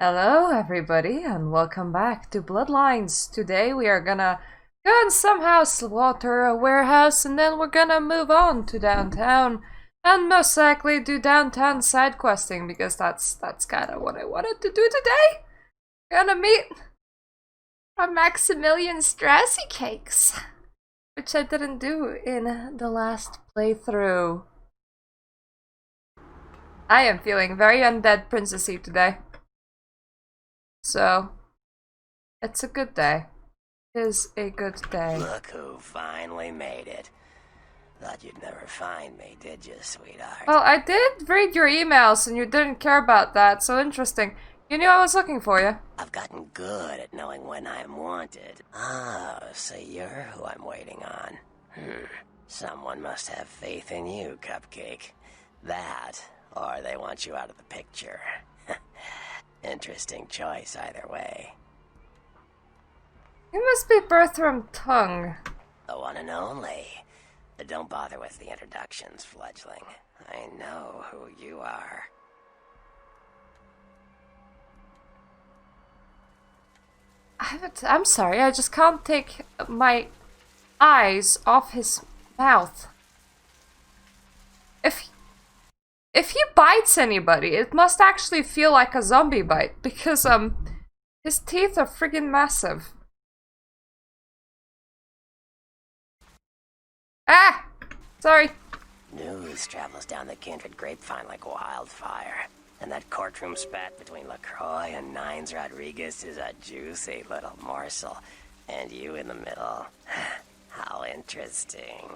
Hello everybody and welcome back to Bloodlines. Today we are gonna go and somehow slaughter a warehouse and then we're gonna move on to downtown and most likely do downtown side questing because that's kinda what I wanted to do today. Gonna meet our Maximilian Strassi cakes, which I didn't do in the last playthrough. I am feeling very undead princessy today. So, it's a good day. It is a good day. Look who finally made it. Thought you'd never find me, did you, sweetheart? Well, I did read your emails and you didn't care about that, so interesting. You knew I was looking for you. I've gotten good at knowing when I'm wanted. Oh, so you're who I'm waiting on. Someone must have faith in you, Cupcake. That, or they want you out of the picture. Interesting choice either way. You must be Bertram Tongue. The one and only. But don't bother with the introductions, fledgling. I know who you are. I'm sorry, I just can't take my eyes off his mouth. If he bites anybody, it must actually feel like a zombie bite, because, his teeth are friggin' massive. Ah! Sorry. News travels down the kindred grapevine like wildfire. And that courtroom spat between LaCroix and Nines Rodriguez is a juicy little morsel. And you in the middle. How interesting.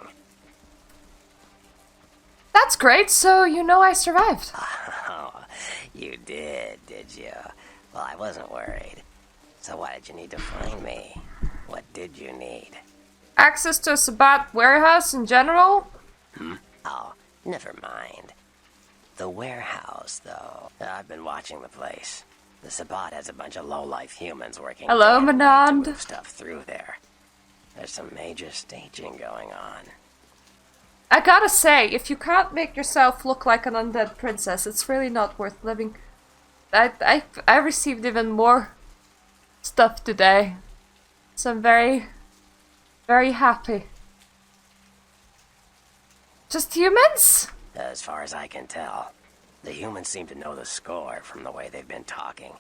That's great, so you know I survived. Oh, you did you? Well, I wasn't worried. So why did you need to find me? What did you need? Access to a Sabbat warehouse in general? Oh, never mind. The warehouse, though. I've been watching the place. The Sabbat has a bunch of low-life humans working Hello, day and night Manand. to move stuff through there. There's some major staging going on. I gotta say, if you can't make yourself look like an undead princess, it's really not worth living. I received even more stuff today, so I'm very, very happy. Just humans? As far as I can tell, the humans seem to know the score from the way they've been talking.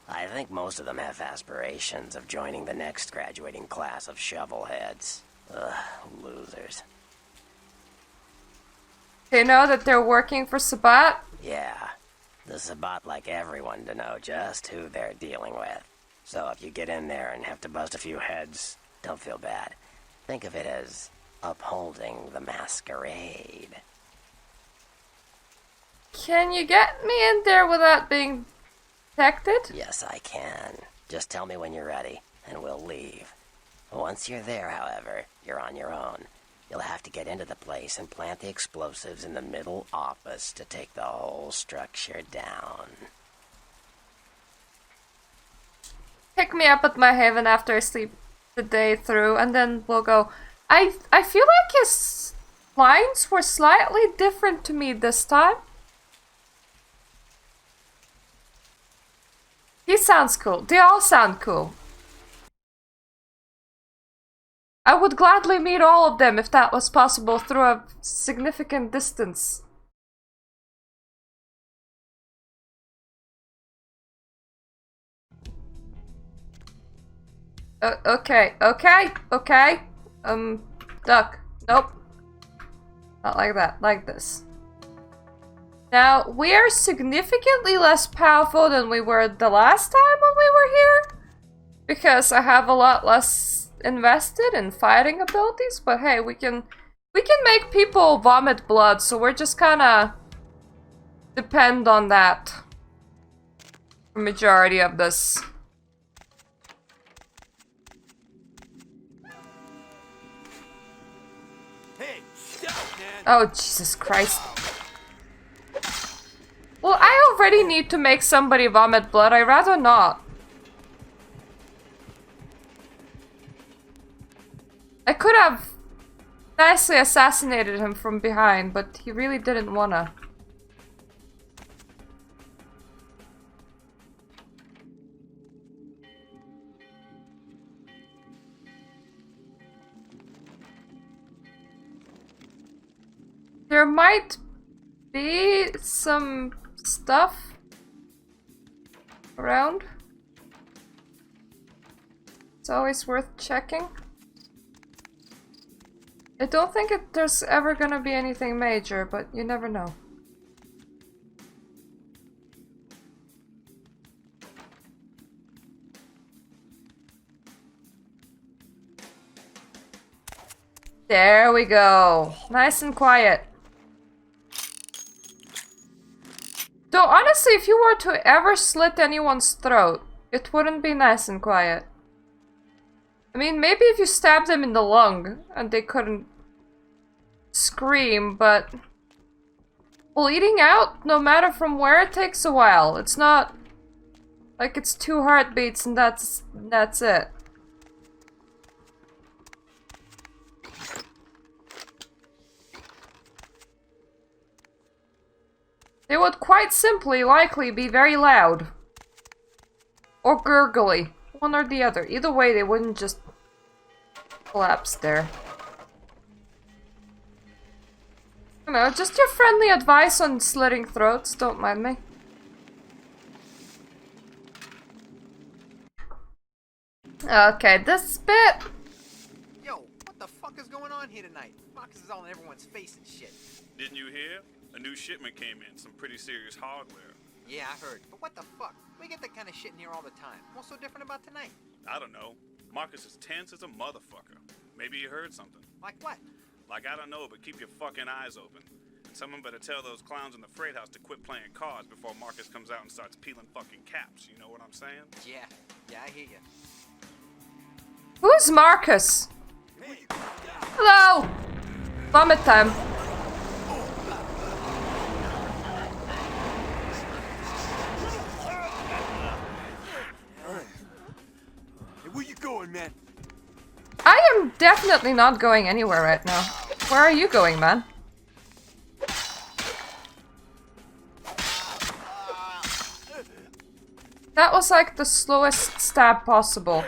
I think most of them have aspirations of joining the next graduating class of shovelheads. Ugh, losers. They know that they're working for Sabbat? Yeah, the Sabbat like everyone to know just who they're dealing with. So if you get in there and have to bust a few heads, don't feel bad. Think of it as upholding the masquerade. Can you get me in there without being detected? Yes, I can. Just tell me when you're ready, and we'll leave. Once you're there, however, you're on your own. You'll have to get into the place and plant the explosives in the middle office to take the whole structure down. Pick me up at my haven after I sleep the day through, and then we'll go. I feel like his lines were slightly different to me this time. He sounds cool. They all sound cool. I would gladly meet all of them if that was possible through a significant distance. Okay. Duck. Nope. Not like that. Like this. Now, we are significantly less powerful than we were the last time when we were here. Because I have a lot less invested in fighting abilities, but hey, we can make people vomit blood, so we're just kinda depend on that for majority of this. Hey, stop, man. Oh, Jesus Christ. Well, I already need to make somebody vomit blood, I'd rather not. I could have nicely assassinated him from behind, but he really didn't wanna. there might be some stuff around. It's always worth checking. I don't think there's ever gonna be anything major, but you never know. There we go. Nice and quiet. Though honestly, if you were to ever slit anyone's throat, it wouldn't be nice and quiet. I mean, maybe if you stabbed them in the lung and they couldn't scream, but bleeding out, no matter from where, it takes a while. It's not like it's 2 heartbeats and that's it. They would quite simply likely be very loud. Or gurgly. One or the other. Either way, they wouldn't just collapse there. You know, just your friendly advice on slitting throats, don't mind me. Okay, this bit. Yo, what the fuck is going on here tonight? Marcus is all in everyone's face and shit. Didn't you hear? A new shipment came in, some pretty serious hardware. Yeah, I heard. But what the fuck? We get that kind of shit in here all the time. What's so different about tonight? I don't know. Marcus is tense as a motherfucker. Maybe you heard something. Like what? Like, I don't know, but keep your fucking eyes open. Someone better tell those clowns in the freight house to quit playing cards before Marcus comes out and starts peeling fucking caps. You know what I'm saying? Yeah, I hear you. Who's Marcus? Hello! Vomit time. Hey, where you going, man? I am definitely not going anywhere right now. Where are you going, man? That was like the slowest stab possible.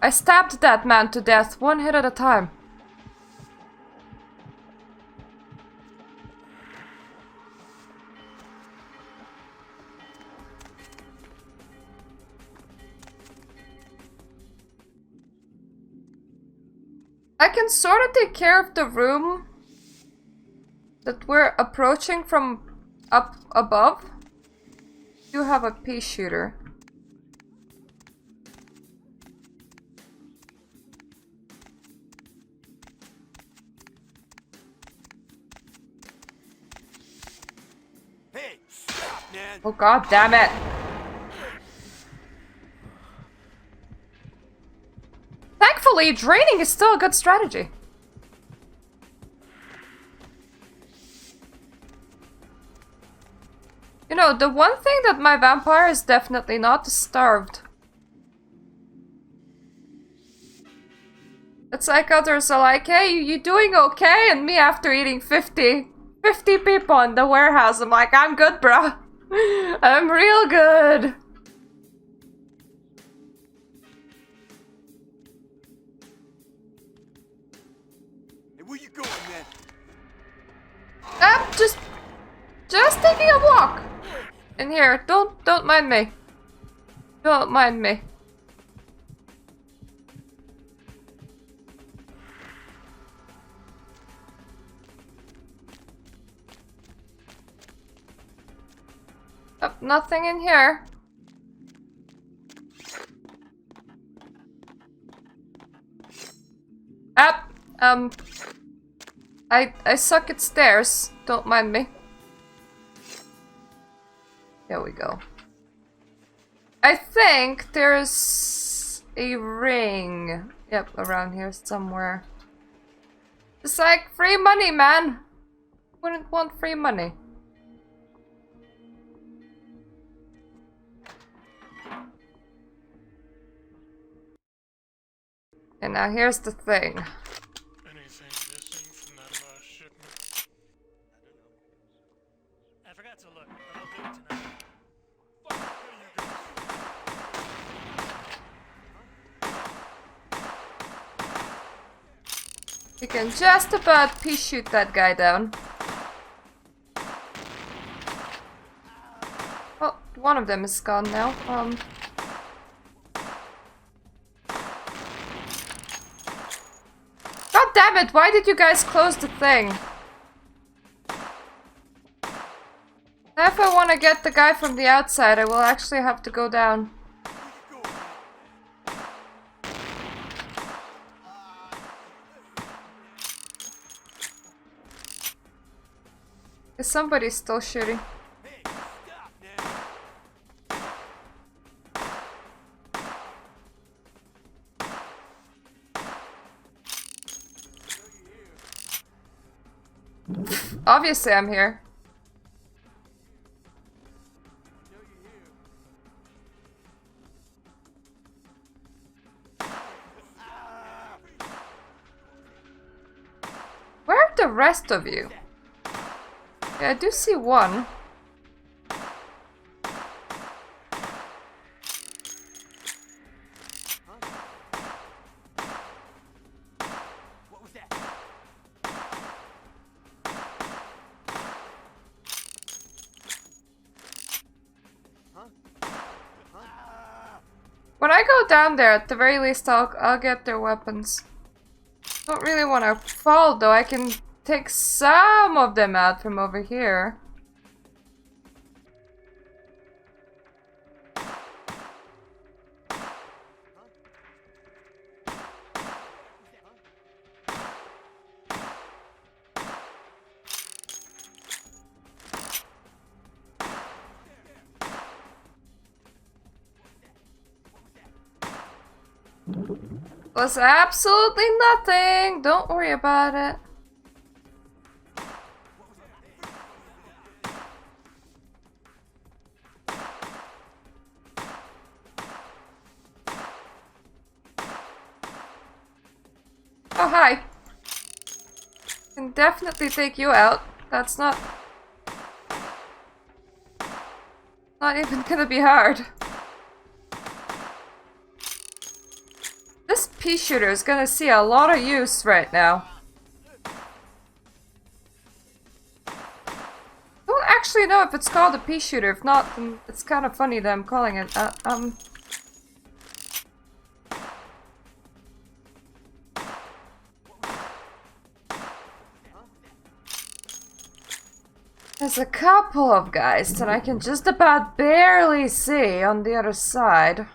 I stabbed that man to death, 1 hit at a time. I can sort of take care of the room that we're approaching from up above. You have a pea shooter. Hey, stop, man. Oh god damn it. Thankfully, draining is still a good strategy. You know, the one thing that my vampire is definitely not is starved. It's like others are like, hey, you doing okay? And me after eating 50 people in the warehouse, I'm like, I'm good, bruh. I'm real good. Hey, where you going, man? I'm just taking a walk. In here, don't mind me. Don't mind me. Oh, nothing in here. Up. I suck at stairs. Don't mind me. There we go. I think there's a ring. Yep, around here somewhere. It's like free money, man. Wouldn't want free money. And now here's the thing. Anything missing from that last shipment? I forgot to look, but I'll do it tonight. We can just about pea shoot that guy down. Oh, one of them is gone now. God damn it, why did you guys close the thing? Now if I want to get the guy from the outside, I will actually have to go down. Is somebody still shooting? Obviously I'm here. Where are the rest of you? Yeah, I do see one. When I go down there, at the very least, I'll get their weapons. Don't really want to fall though. I can take some of them out from over here. Was absolutely nothing. Don't worry about it. Oh, hi. Can definitely take you out. That's not even gonna be hard. This pea shooter is gonna see a lot of use right now. Don't actually know if it's called a pea shooter. If not, then it's kind of funny that I'm calling it. There's a couple of guys that I can just about barely see on the other side.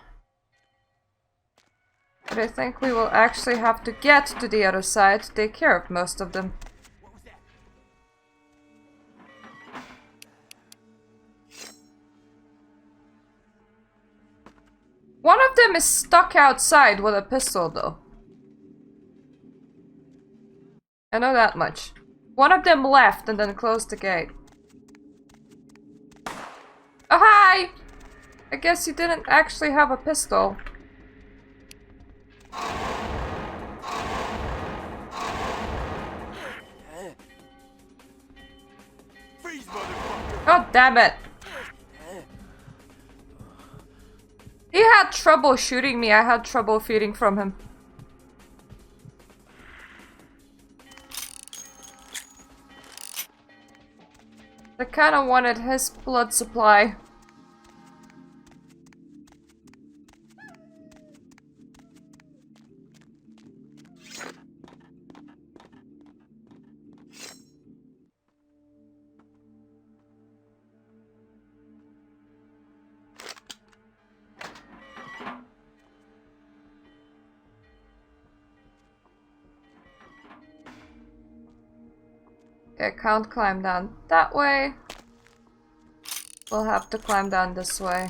But I think we will actually have to get to the other side to take care of most of them. One of them is stuck outside with a pistol though. I know that much. One of them left and then closed the gate. Oh, hi! I guess you didn't actually have a pistol. God damn it! He had trouble shooting me, I had trouble feeding from him. I kinda wanted his blood supply. I can't climb down that way. We'll have to climb down this way.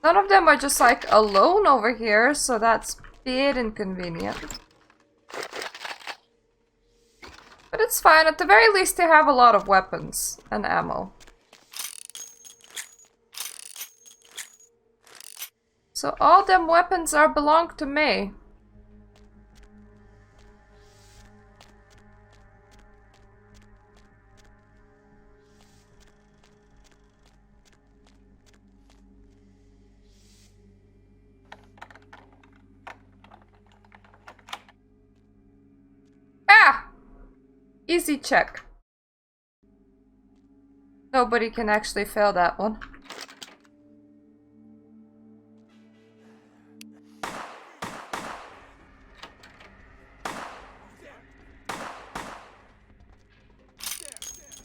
None of them are just like alone over here, so that's a bit inconvenient. But it's fine, at the very least they have a lot of weapons and ammo. So all them weapons belong to me. easy check. Nobody can actually fail that one.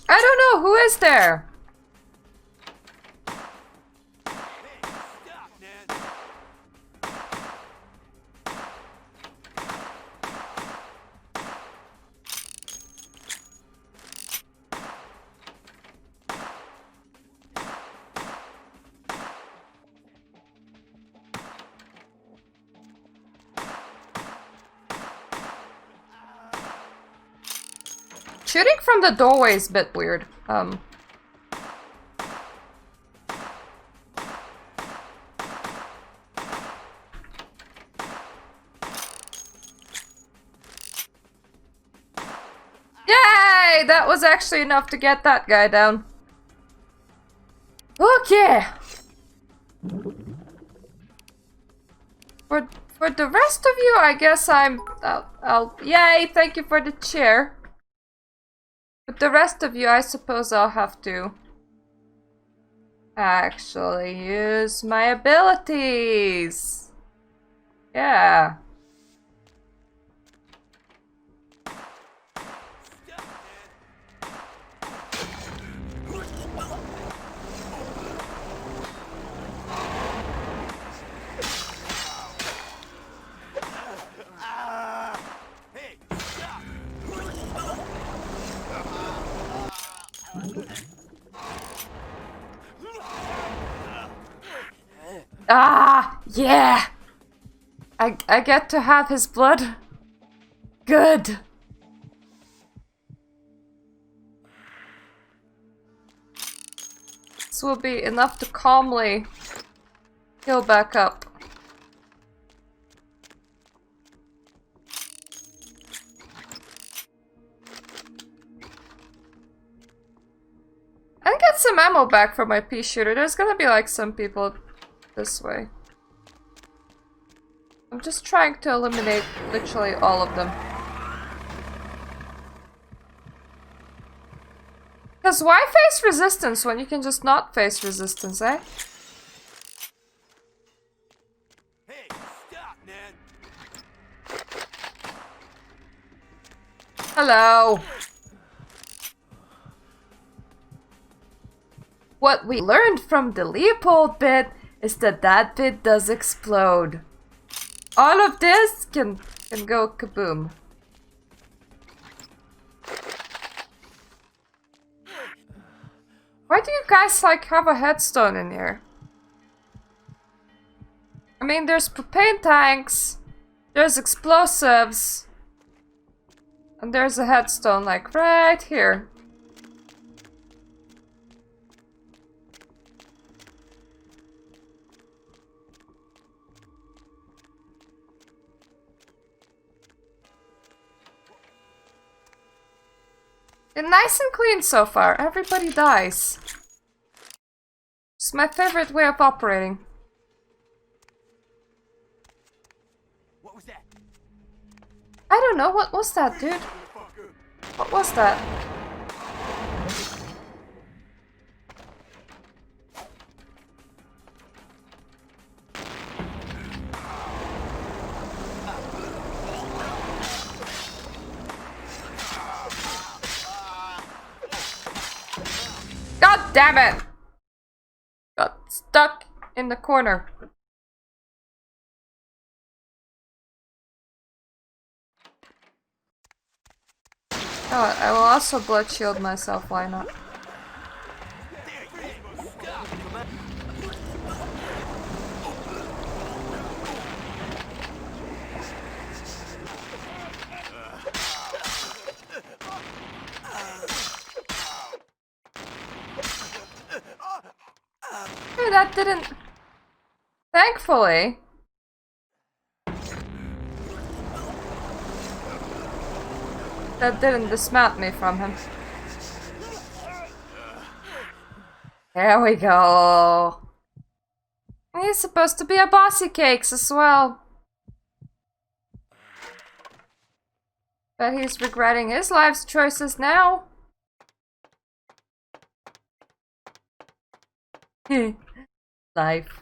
I don't know, who is there? Shooting from the doorway is a bit weird. Yay! That was actually enough to get that guy down. Okay. For the rest of you, I guess I'll yay! Thank you for the chair. But the rest of you, I suppose I'll have to actually use my abilities. Yeah. Ah, yeah! I get to have his blood. Good. This will be enough to calmly heal back up. I get some ammo back for my pea shooter. There's gonna be like some people this way. I'm just trying to eliminate literally all of them. Because why face resistance when you can just not face resistance, eh? Hey, stop, man. Hello. What we learned from the Leopold bit is that that bit does explode. All of this can go kaboom. Why do you guys like have a headstone in here? I mean, there's propane tanks, there's explosives, and there's a headstone like right here. It's nice and clean so far. Everybody dies. It's my favorite way of operating. What was that? I don't know. What was that, dude? What was that? God damn it! Got stuck in the corner. Oh, I will also blood shield myself, why not? Hey, that didn't... Thankfully... That didn't dismount me from him. There we go. He's supposed to be a bossy cakes as well. Bet he's regretting his life's choices now. Life.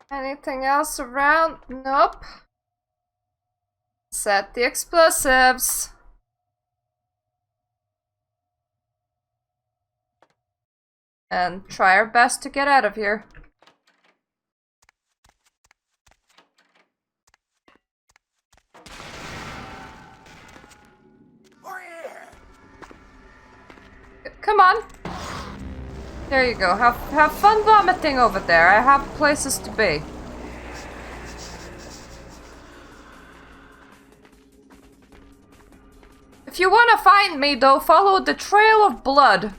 Anything else around? Nope. Set the explosives. And try our best to get out of here. Come on. There you go. Have fun vomiting over there. I have places to be. If you want to find me, though, follow the trail of blood.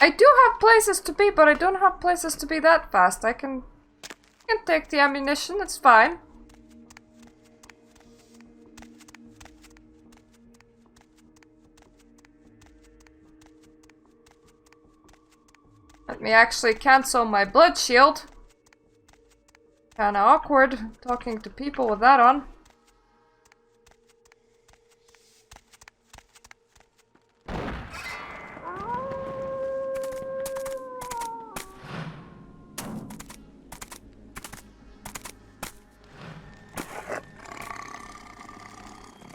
I do have places to be, but I don't have places to be that fast. I can take the ammunition, it's fine. Let me actually cancel my blood shield. Kinda awkward talking to people with that on.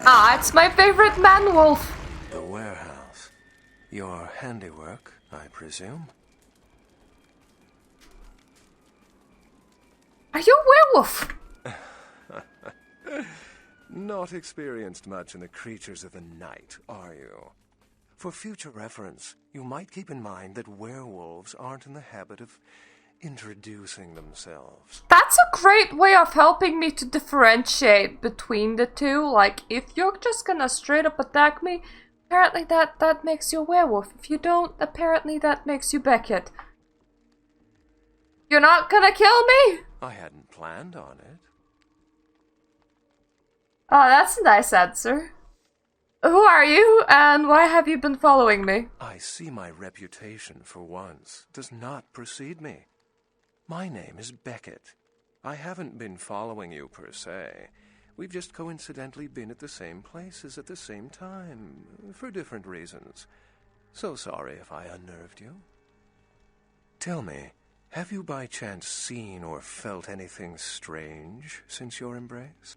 Ah, it's my favorite man-wolf. The warehouse. Your handiwork, I presume? Are you a werewolf? Not experienced much in the creatures of the night, are you? For future reference, you might keep in mind that werewolves aren't in the habit of introducing themselves. That's a great way of helping me to differentiate between the two. Like, if you're just gonna straight up attack me, apparently that makes you a werewolf. If you don't, apparently that makes you Beckett. You're not gonna kill me? I hadn't planned on it. Oh, that's a nice answer. Who are you, and why have you been following me? I see my reputation, for once, does not precede me. My name is Beckett. I haven't been following you per se. We've just coincidentally been at the same places at the same time, for different reasons. So sorry if I unnerved you. Tell me, have you by chance seen or felt anything strange since your embrace?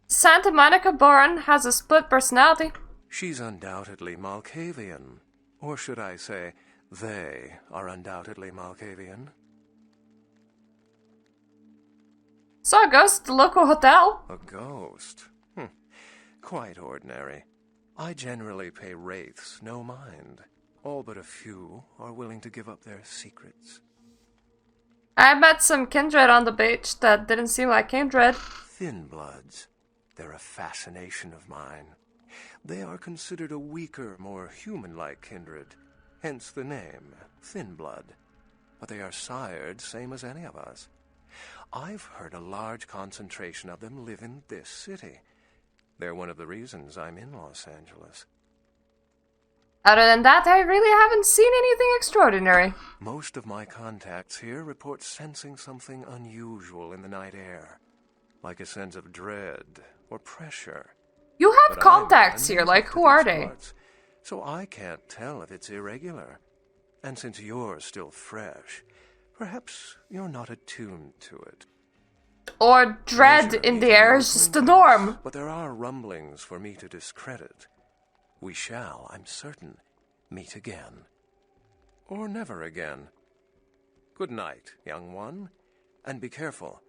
Santa Monica Boren has a split personality. She's undoubtedly Malkavian. Or should I say, they are undoubtedly Malkavian. Saw a ghost at the local hotel. A ghost? Quite ordinary. I generally pay wraiths no mind. All but a few are willing to give up their secrets. I met some kindred on the beach that didn't seem like kindred. Thin bloods. They're a fascination of mine. They are considered a weaker, more human-like kindred. Hence the name, Thin Blood. But they are sired same as any of us. I've heard a large concentration of them live in this city. They're one of the reasons I'm in Los Angeles. Other than that, I really haven't seen anything extraordinary. Most of my contacts here report sensing something unusual in the night air. Like a sense of dread or pressure. You have But contacts I'm here, like unusual who to are these they? parts, so I can't tell if it's irregular. And since you're still fresh, perhaps you're not attuned to it. Or dread Pleasure in the meeting air your is just the acquaintance, norm. But there are rumblings for me to discredit. We shall, I'm certain, meet again. Or never again. Good night, young one. And be careful.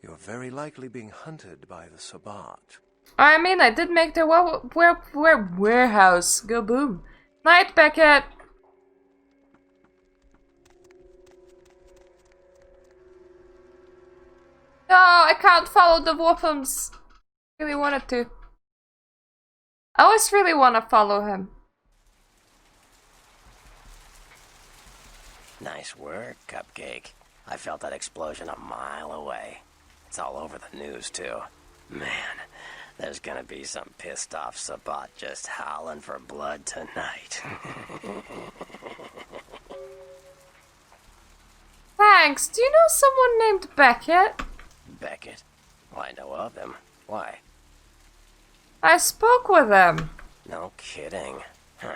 You're very likely being hunted by the Sabbat. I mean, I did make their warehouse go boom. Night, Beckett. No, I can't follow the weapons. Really wanted to. I always really want to follow him. Nice work, Cupcake. I felt that explosion a mile away. It's all over the news, too. Man, there's gonna be some pissed off Sabat just howling for blood tonight. Thanks. Do you know someone named Beckett? Beckett? Well, I know of him. Why? I spoke with him. No kidding. Huh.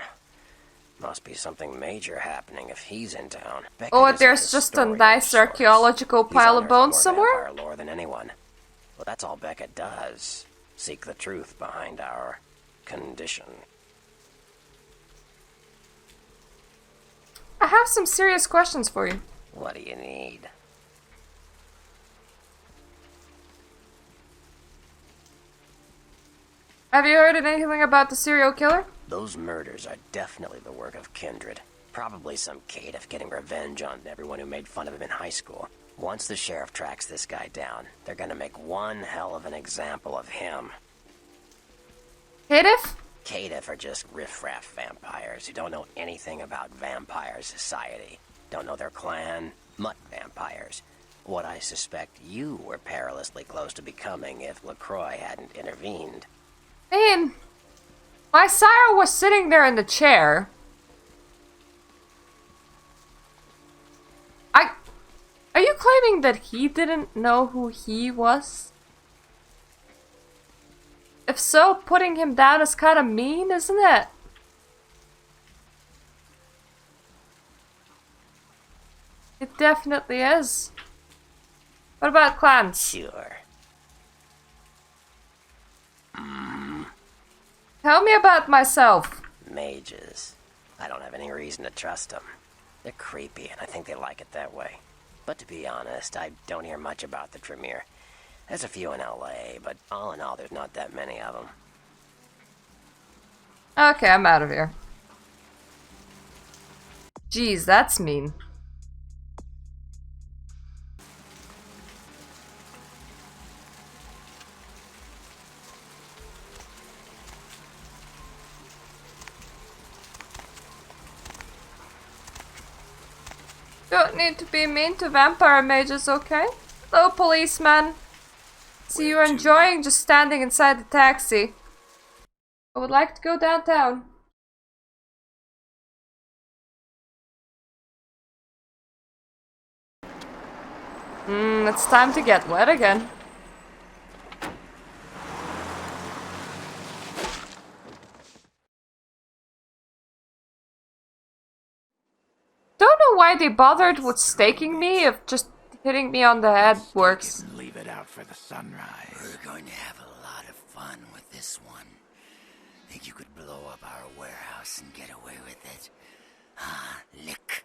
Must be something major happening if he's in town. Beckett Or isn't there's a just a story nice of sorts. archaeological He's pile of unearthed bones more somewhere? vampire lore than anyone. Well, that's all Beckett does. Seek the truth behind our condition. I have some serious questions for you. What do you need? Have you heard anything about the serial killer? Those murders are definitely the work of kindred. Probably some caitiff getting revenge on everyone who made fun of him in high school. Once the sheriff tracks this guy down, they're gonna make one hell of an example of him. Caitiff? Caitiff are just riffraff vampires who don't know anything about vampire society. Don't know their clan. Mutt vampires. What I suspect you were perilously close to becoming if LaCroix hadn't intervened. I mean, my sire was sitting there in the chair. Are you claiming that he didn't know who he was? If so, putting him down is kind of mean, isn't it? It definitely is. What about clans? Sure. Tell me about myself. Mages. I don't have any reason to trust them. They're creepy, and I think they like it that way. But to be honest, I don't hear much about the Tremere. There's a few in LA, but all in all, there's not that many of them. Okay, I'm out of here. Jeez, that's mean. Don't need to be mean to vampire mages, okay? Hello, policeman. See, you're enjoying just standing inside the taxi. I would like to go downtown. It's time to get wet again. Don't know why they bothered with staking me if just hitting me on the head works. Leave it out for the sunrise. We're going to have a lot of fun with this one. Think you could blow up our warehouse and get away with it? Ah, lick.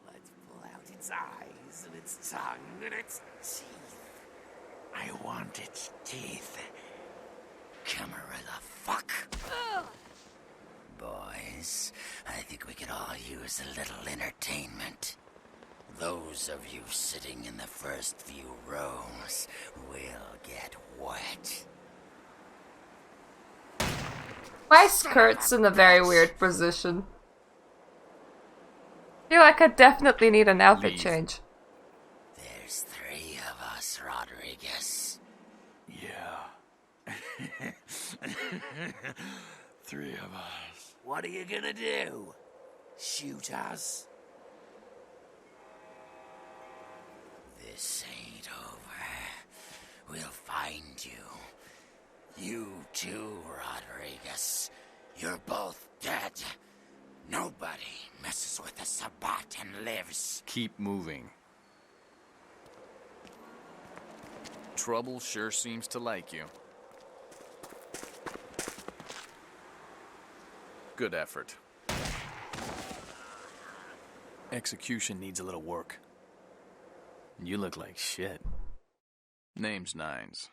Let's pull out its eyes and its tongue and its teeth. I want its teeth. Camarilla fuck. Boys, I think we could all use a little entertainment. Those of you sitting in the first few rows will get wet. My skirt's in a very weird position. I feel like I definitely need an outfit change. There's 3 of us, Rodriguez. Yeah. 3 of us. What are you gonna do? Shoot us? This ain't over. We'll find you. You too, Rodriguez. You're both dead. Nobody messes with a Sabat and lives. Keep moving. Trouble sure seems to like you. Good effort. Execution needs a little work. You look like shit. Name's Nines.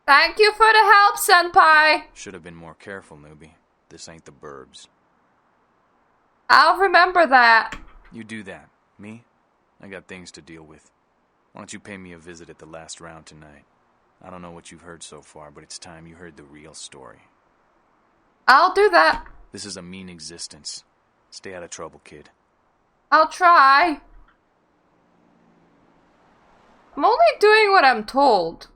Thank you for the help, senpai! Should have been more careful, newbie. This ain't the burbs. I'll remember that. You do that. Me? I got things to deal with. Why don't you pay me a visit at the last round tonight? I don't know what you've heard so far, but it's time you heard the real story. I'll do that. This is a mean existence. Stay out of trouble, kid. I'll try. I'm only doing what I'm told.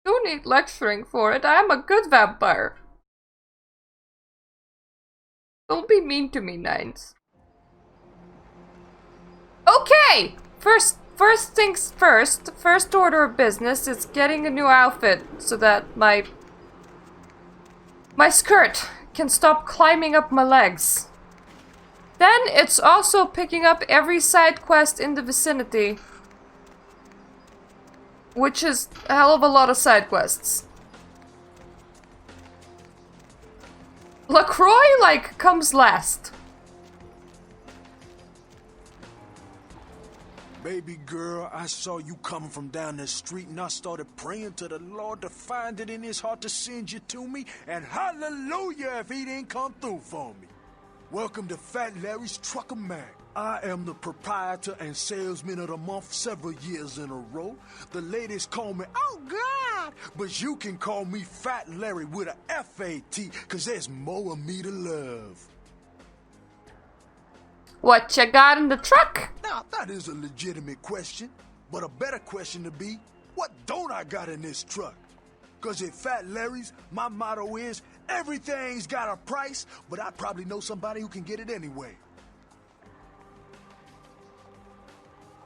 Don't need lecturing for it. I am a good vampire. Don't be mean to me, Nines. Okay! First things first. First order of business is getting a new outfit so that my skirt can stop climbing up my legs. Then it's also picking up every side quest in the vicinity. Which is a hell of a lot of side quests. LaCroix, like, comes last. Baby girl, I saw you coming from down the street and I started praying to the Lord to find it in his heart to send you to me, and hallelujah if he didn't come through for me. Welcome to Fat Larry's Trucker Mac. I am the proprietor and salesman of the month several years in a row. The ladies call me, oh God, but you can call me Fat Larry with a F-A-T, cause there's more of me to love. What you got in the truck? Now, that is a legitimate question, but a better question to be, what don't I got in this truck? Cause at Fat Larry's, my motto is, everything's got a price, but I probably know somebody who can get it anyway.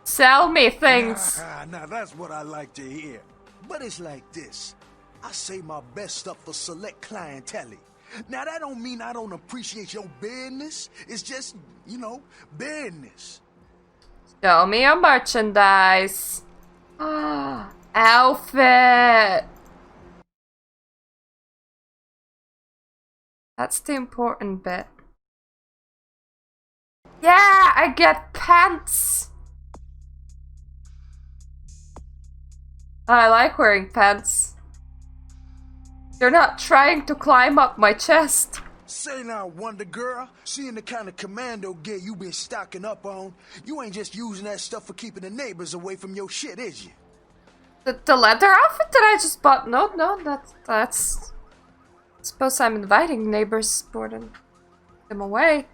Sell me things. Now that's what I like to hear. But it's like this. I say my best stuff for select clientele. Now that don't mean I don't appreciate your business. It's just, you know, business. Show me your merchandise. Ah, outfit. That's the important bit. Yeah, I get pants. I like wearing pants. You're not trying to climb up my chest. Say now, Wonder Girl, seeing the kind of commando gear you been stocking up on, you ain't just using that stuff for keeping the neighbors away from your shit, is you? The leather outfit that I just bought? No, that's... I suppose I'm inviting neighbors more than them away.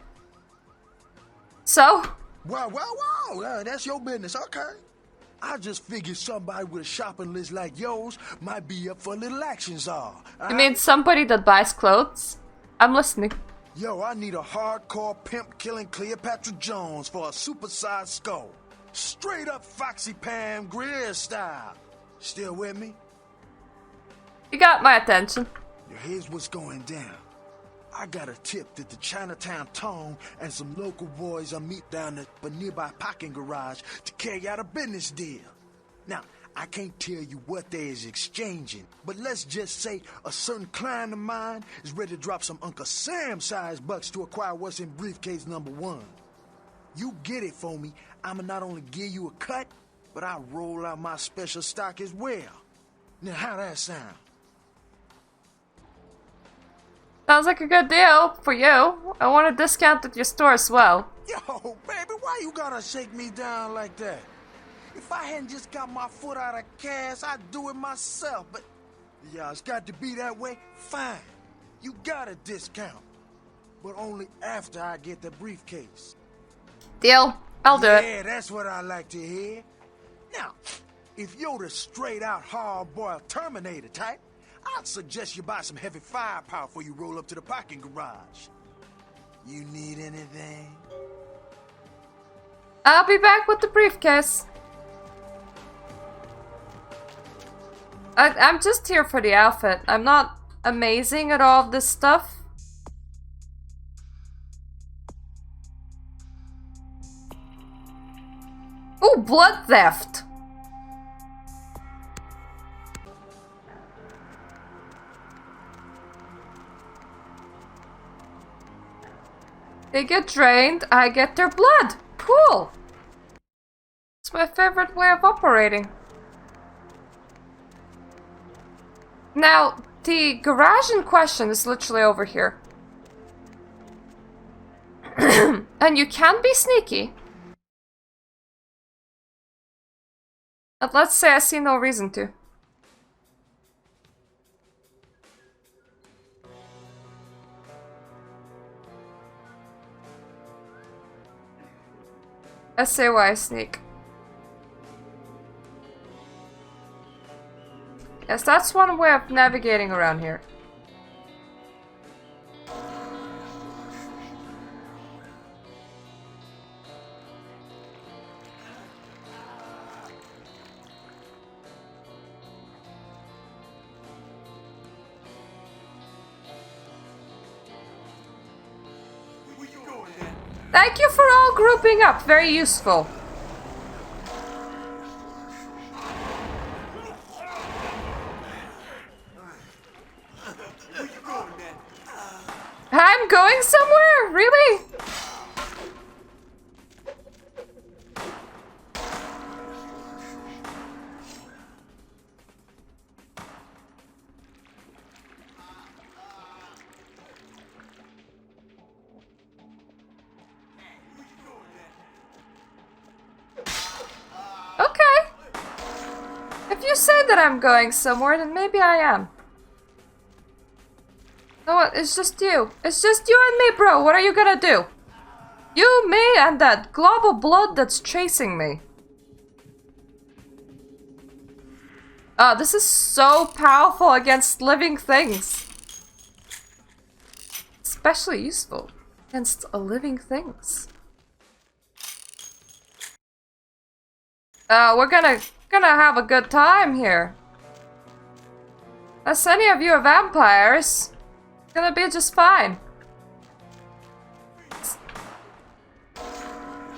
So? Wow, that's your business, okay. I just figured somebody with a shopping list like yours might be up for a little action, Czar. You mean somebody that buys clothes? I'm listening. Yo, I need a hardcore pimp killing Cleopatra Jones for a supersized skull. Straight up Foxy Pam Grier style. Still with me? You got my attention. Here's what's going down. I got a tip that the Chinatown Tone and some local boys are meet down at a nearby parking garage to carry out a business deal. Now, I can't tell you what they is exchanging, but let's just say a certain client of mine is ready to drop some Uncle Sam-sized bucks to acquire what's in briefcase number 1. You get it for me, I'ma not only give you a cut, but I'll roll out my special stock as well. Now, how that sound? Sounds like a good deal for you. I want a discount at your store as well. Yo, baby, why you gotta shake me down like that? If I hadn't just got my foot out of cash, I'd do it myself, but... yeah, it's got to be that way? Fine. You got a discount. But only after I get the briefcase. Deal. I'll do it. Yeah, that's what I like to hear. Now, if you're the straight-out hard-boiled Terminator type, I'd suggest you buy some heavy firepower before you roll up to the parking garage. You need anything? I'll be back with the briefcase. I'm just here for the outfit. I'm not amazing at all of this stuff. Ooh, blood theft. They get drained, I get their blood. Cool. It's my favorite way of operating. Now, the garage in question is literally over here. And you can be sneaky. But let's say I see no reason to. SAY sneak. Yes, that's one way of navigating around here. Thank you for all grouping up, very useful. I'm going somewhere? Really? Okay. If you say that I'm going somewhere, then maybe I am. You know what? It's just you. It's just you and me, bro. What are you gonna do? You, me, and that glob of blood that's chasing me. Oh, this is so powerful against living things. Especially useful against living things. We're gonna have a good time here. As any of you are vampires, it's gonna be just fine.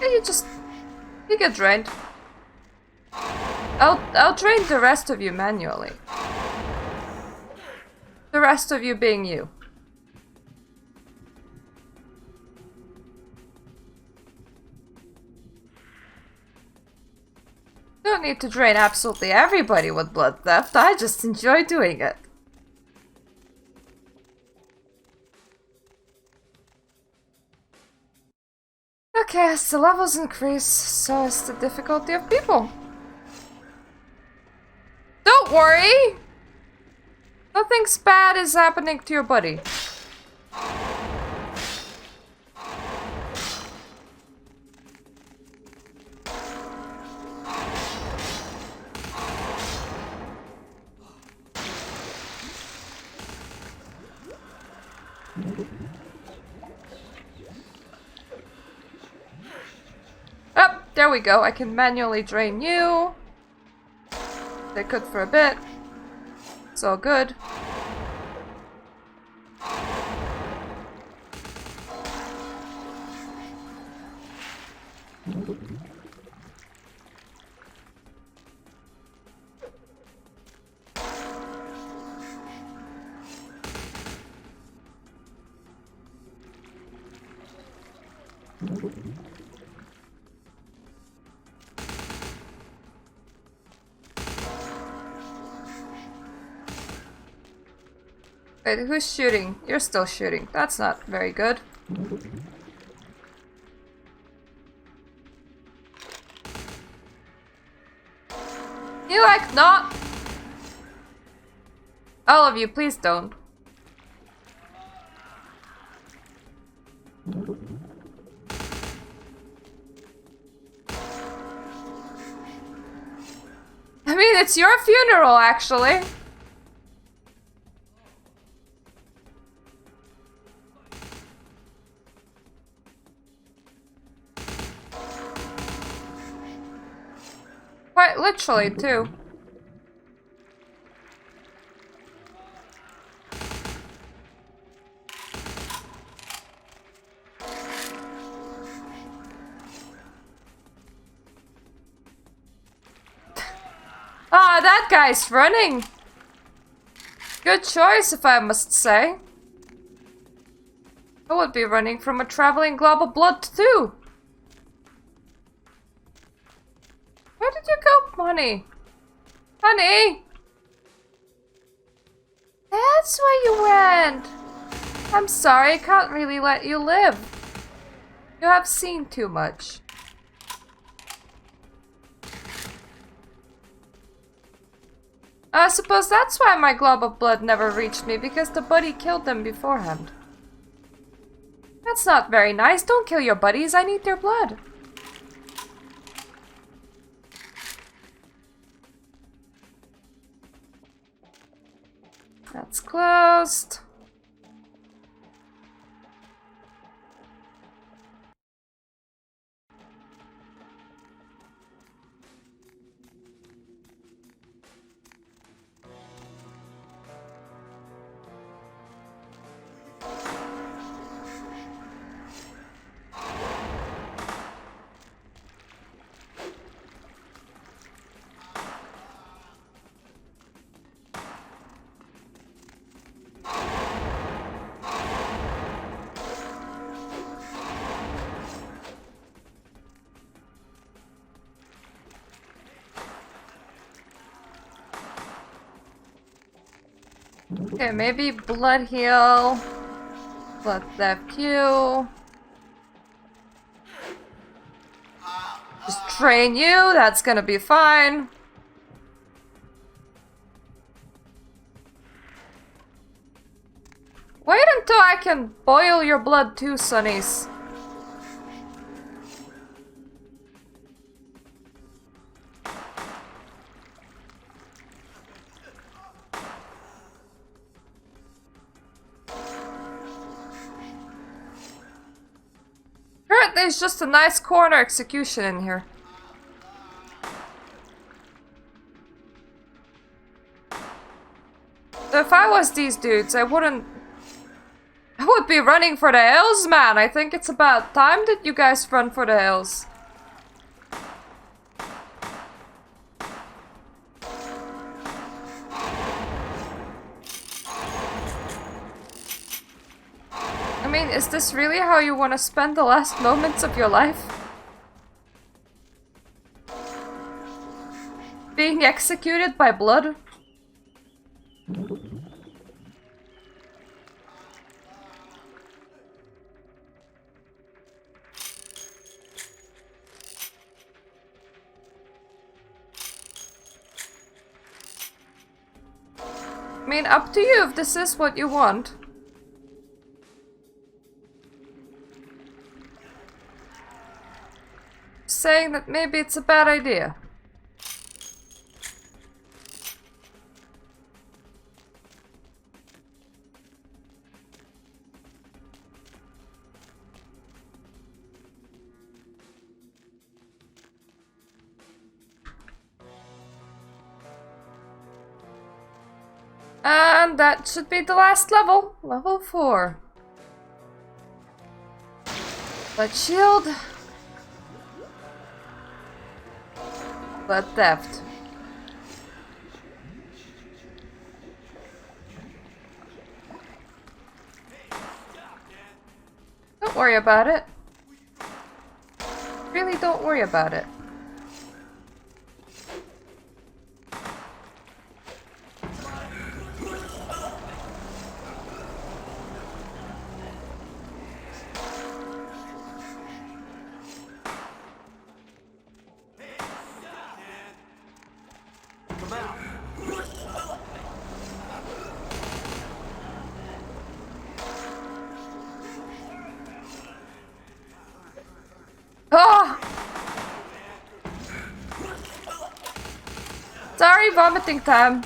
Yeah, you get drained. I'll drain the rest of you manually. The rest of you being you. Don't need to drain absolutely everybody with blood theft. I just enjoy doing it. Okay, as the levels increase, so is the difficulty of people. Don't worry! Nothing's bad is happening to your buddy. Oh, there we go. I can manually drain you. They could for a bit. It's all good. Wait, who's shooting? You're still shooting. That's not very good. You like not? All of you, please don't. I mean, it's your funeral, actually. Quite literally, too. Ah, that guy's running. Good choice, if I must say. I would be running from a traveling glob of blood, too. Where did you go, honey? Honey! That's where you went! I'm sorry, I can't really let you live. You have seen too much. I suppose that's why my glob of blood never reached me, because the buddy killed them beforehand. That's not very nice. Don't kill your buddies. I need their blood. That's closed. Okay, maybe blood heal, blood theft Q. Just train you, that's gonna be fine. Wait until I can boil your blood too, Sonnies. There's just a nice corner execution in here. So if I was these dudes, I would be running for the hills, man. I think it's about time that you guys run for the hills. I mean, is this really how you want to spend the last moments of your life? Being executed by blood? I mean, up to you if this is what you want. Saying that maybe it's a bad idea. And that should be the last level. Level 4. Blood shield. Blood theft. Don't worry about it. Really don't worry about it. Oh! Sorry, vomiting time.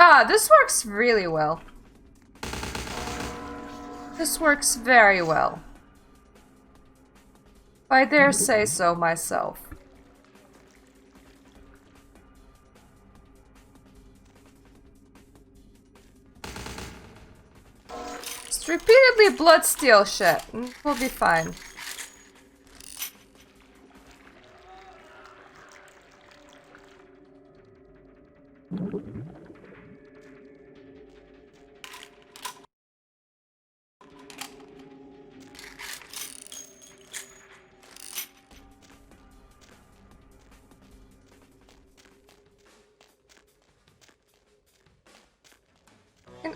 Ah, this works really well. This works very well. If I dare say so myself. Just repeatedly bloodsteal shit, and we'll be fine.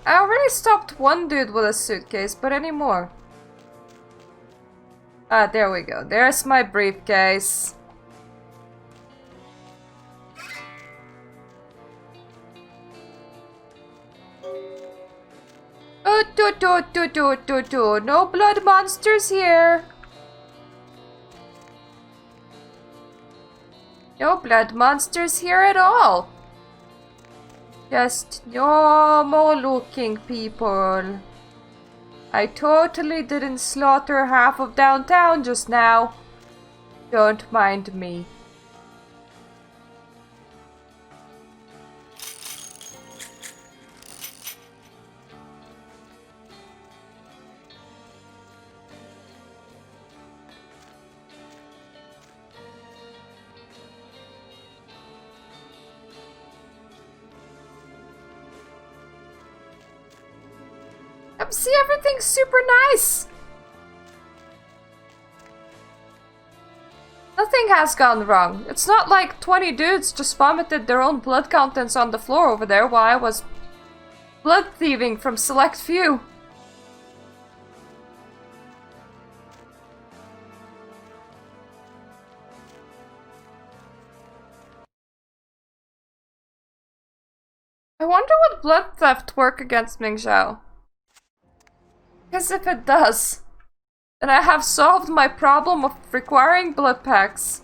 I already stopped one dude with a suitcase, but any more? Ah, there we go. There's my briefcase. Oh, no blood monsters here. No blood monsters here at all. Just normal looking people. I totally didn't slaughter half of downtown just now. Don't mind me. See, everything's super nice. Nothing has gone wrong. It's not like 20 dudes just vomited their own blood contents on the floor over there while I was blood thieving from select few. I wonder would blood theft work against Ming Zhao? Because if it does, then I have solved my problem of requiring blood packs.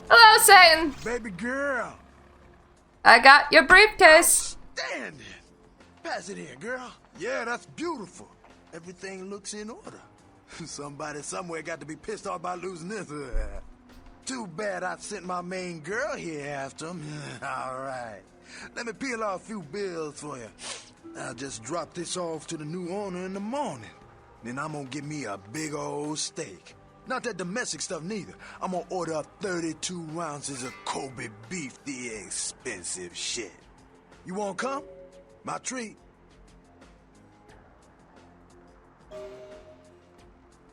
Hello, Satan! Baby girl! I got your briefcase. Stand it! Pass it here, girl. Yeah, that's beautiful. Everything looks in order. Somebody somewhere got to be pissed off by losing this. Too bad I sent my main girl here after him. All right. Let me peel off a few bills for you. I'll just drop this off to the new owner in the morning. Then I'm gonna get me a big old steak. Not that domestic stuff neither. I'm gonna order up 32 ounces of Kobe beef, the expensive shit. You wanna come? My treat.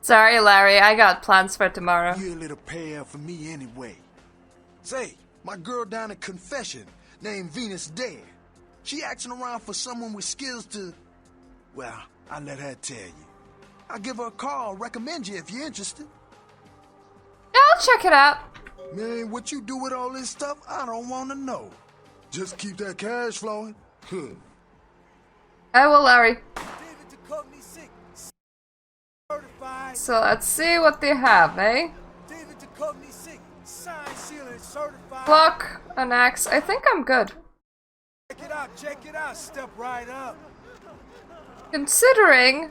Sorry, Larry, I got plans for tomorrow. You're a little pale for me anyway. Say, my girl down at Confession, named Venus Dare. She asking around for someone with skills to... Well, I'll let her tell you. I'll give her a call, recommend you if you're interested. Yeah, I'll check it out. Man, what you do with all this stuff, I don't want to know. Just keep that cash flowing. I will, Larry. So let's see what they have, eh? Clock, an axe. I think I'm good. Check it out, step right up. Considering...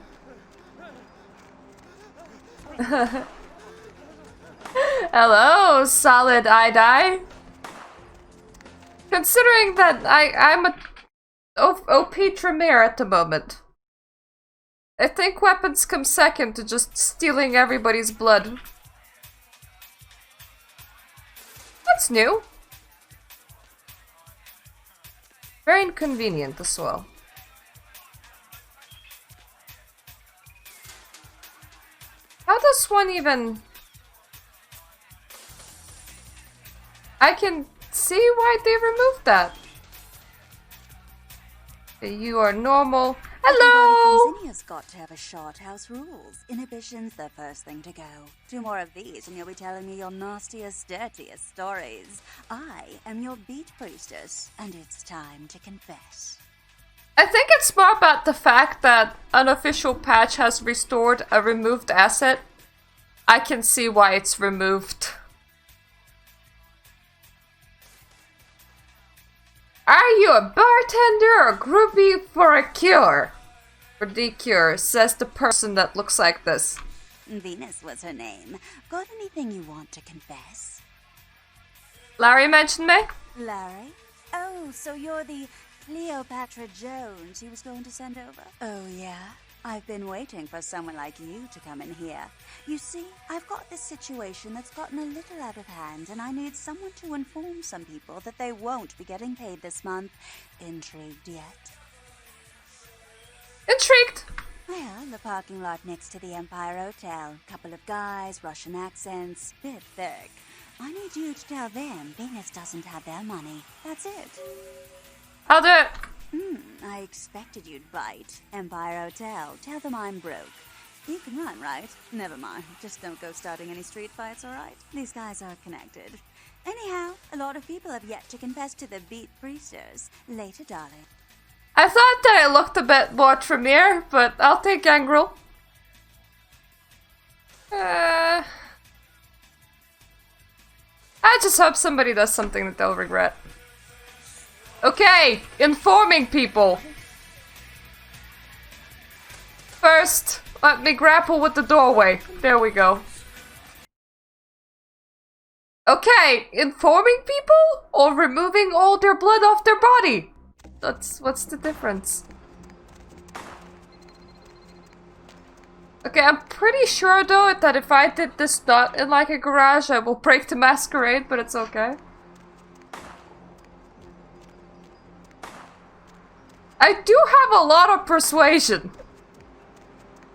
Hello, solid eye-dye. Considering that I'm a OP Tremere at the moment. I think weapons come second to just stealing everybody's blood. That's new. Very inconvenient as well. How does one even... I can see why they removed that. You are normal. Hello! Everybody has got to have a shot. House rules. Inhibition's the first thing to go. 2 more of these and you'll be telling me your nastiest, dirtiest stories. I am your beat priestess, and it's time to confess. I think it's more about the fact that unofficial patch has restored a removed asset. I can see why it's removed. Are you a bartender or groupie for a cure? For the cure, says the person that looks like this. Venus was her name. Got anything you want to confess? Larry mentioned me? Larry? Oh, so you're the Cleopatra Jones he was going to send over? Oh, yeah? I've been waiting for someone like you to come in here. You see, I've got this situation that's gotten a little out of hand, and I need someone to inform some people that they won't be getting paid this month. Intrigued yet? Intrigued. Well, the parking lot next to the Empire Hotel. Couple of guys, Russian accents, bit thick. I need you to tell them Venus doesn't have their money. That's it. I'll do it. I expected you'd bite. Empire Hotel. Tell them I'm broke. You can run, right? Never mind. Just don't go starting any street fights, alright? These guys are connected. Anyhow, a lot of people have yet to confess to the beat priesters. Later, darling. I thought that it looked a bit more Tremere, but I'll take Gangrel. I just hope somebody does something that they'll regret. Okay, informing people. First, let me grapple with the doorway. There we go. Okay, informing people or removing all their blood off their body? What's the difference? Okay, I'm pretty sure though that if I did this not in like a garage, I will break the Masquerade, but it's okay. I do have a lot of persuasion.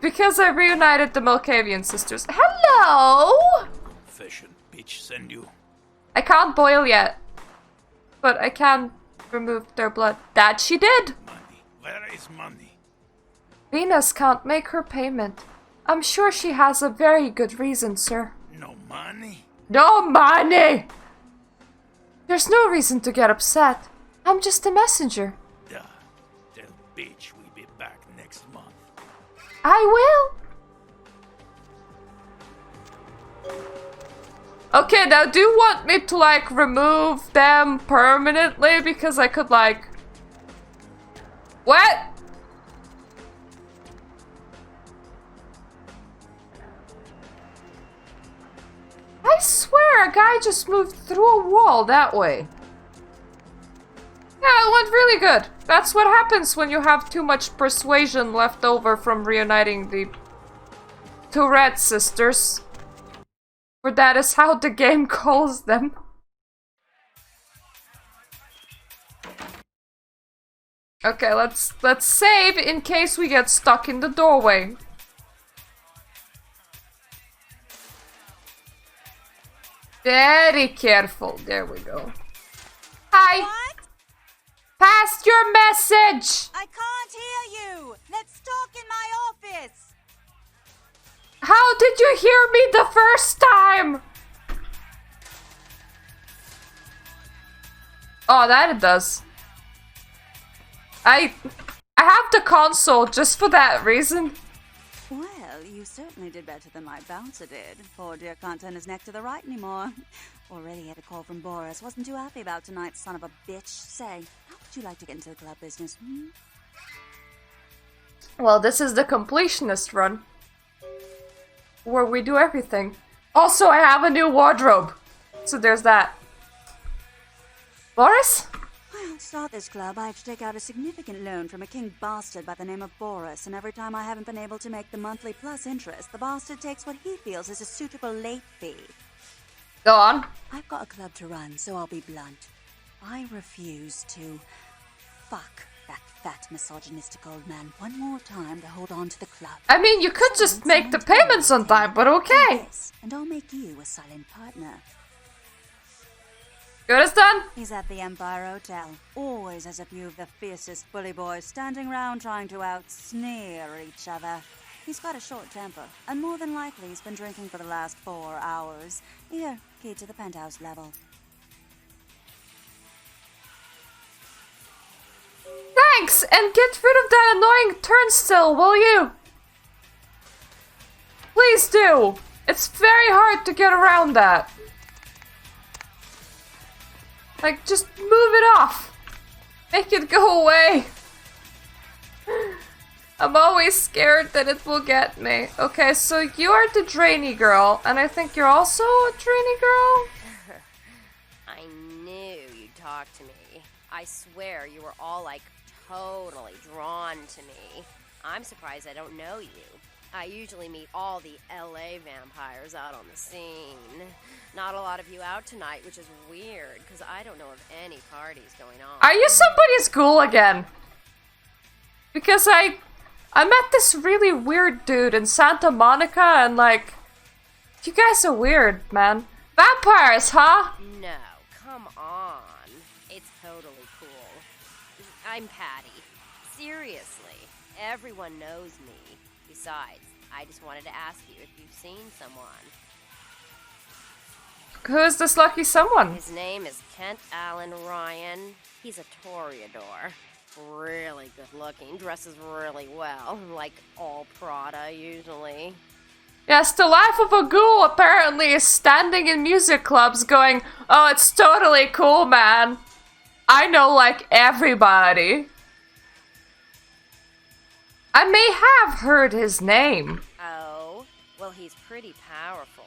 Because I reunited the Malkavian sisters. Hello! Fashion bitch send you. I can't boil yet. But I can remove their blood. That she did! Money. Where is money? Venus can't make her payment. I'm sure she has a very good reason, sir. No money? No money! There's no reason to get upset. I'm just a messenger. Duh. Tell bitch we'll be back next month. I will. Okay, now do you want me to like remove them permanently? Because I could like... What? I swear a guy just moved through a wall that way. Yeah, it went really good. That's what happens when you have too much persuasion left over from reuniting the Tourette sisters. For that is how the game calls them. Okay, let's save in case we get stuck in the doorway. Very careful. There we go. Hi. What? Passed your message. I can't hear you. Let's talk in my office. How did you hear me the first time? Oh, that it does. I have the console just for that reason. Well, you certainly did better than my bouncer did. Poor dear can't turn his neck to the right anymore. Already had a call from Boris. Wasn't too happy about tonight's son of a bitch. Say, how would you like to get into the club business? Well, this is the completionist run. Where we do everything. Also, I have a new wardrobe. So there's that. Boris? Well, to start this club, I have to take out a significant loan from a king bastard by the name of Boris, and every time I haven't been able to make the monthly plus interest, the bastard takes what he feels is a suitable late fee. Go on. I've got a club to run, so I'll be blunt. I refuse to fuck that fat misogynistic old man one more time to hold on to the club. I mean, you could just make the payments on time, but okay. And I'll make you a silent partner. Good as done. He's at the Empire Hotel. Always has a few of the fiercest bully boys standing round trying to out-sneer each other. He's got a short temper, and more than likely he's been drinking for the last 4 hours. Here, key to the penthouse level. Thanks, and get rid of that annoying turnstile, will you? Please do. It's very hard to get around that. Like, just move it off. Make it go away. I'm always scared that it will get me. Okay, so you are the drainy girl, and I think you're also a drainy girl? I knew you'd talk to me. I swear you were all, like, totally drawn to me. I'm surprised I don't know you. I usually meet all the LA vampires out on the scene. Not a lot of you out tonight, which is weird, because I don't know of any parties going on. Are you somebody's ghoul again? Because I I met this really weird dude in Santa Monica and like, you guys are weird, man. Vampires, huh? No, come on. It's totally cool. I'm Patty. Seriously, everyone knows me. Besides, I just wanted to ask you if you've seen someone. Who is this lucky someone? His name is Kent Allen Ryan. He's a toreador. Really good looking, dresses really well, like all Prada usually. Yes, the life of a ghoul apparently is standing in music clubs going, oh, it's totally cool, man. I know, like, everybody. I may have heard his name. Oh, well, he's pretty powerful.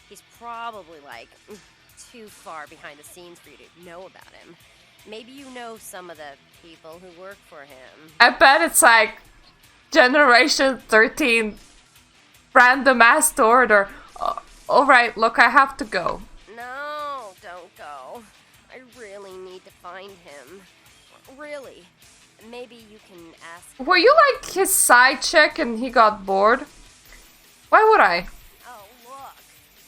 He's probably, like, too far behind the scenes for you to know about him. Maybe you know some of the people who work for him. I bet it's like Generation 13 random ass order. Alright, look, I have to go. No, don't go. I really need to find him. Really. Maybe you can ask... Were you like his side chick and he got bored? Why would I? Oh, look.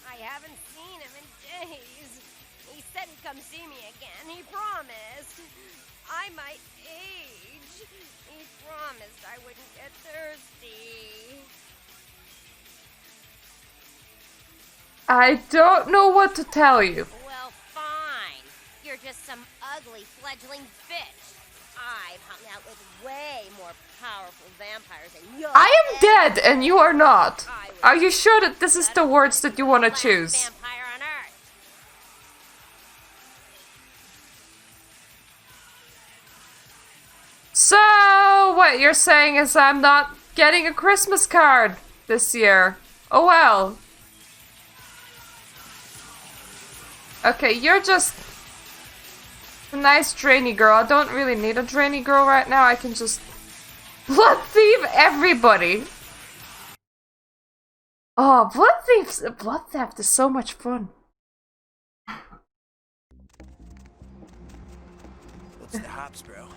I haven't seen him in days. He said he'd come see me again. He promised. I might age. He promised I wouldn't get thirsty. I don't know what to tell you. Well, fine. You're just some ugly fledgling bitch. I've hung out with way more powerful vampires than you. I am dead and you are not. Are you sure that this is the words that you want to choose? Vampire on Earth. So, what you're saying is I'm not getting a Christmas card this year. Oh well. Okay, you're just a nice drainy girl. I don't really need a drainy girl right now. I can just blood thief everybody. Oh, blood theft is so much fun. What's the hops, bro?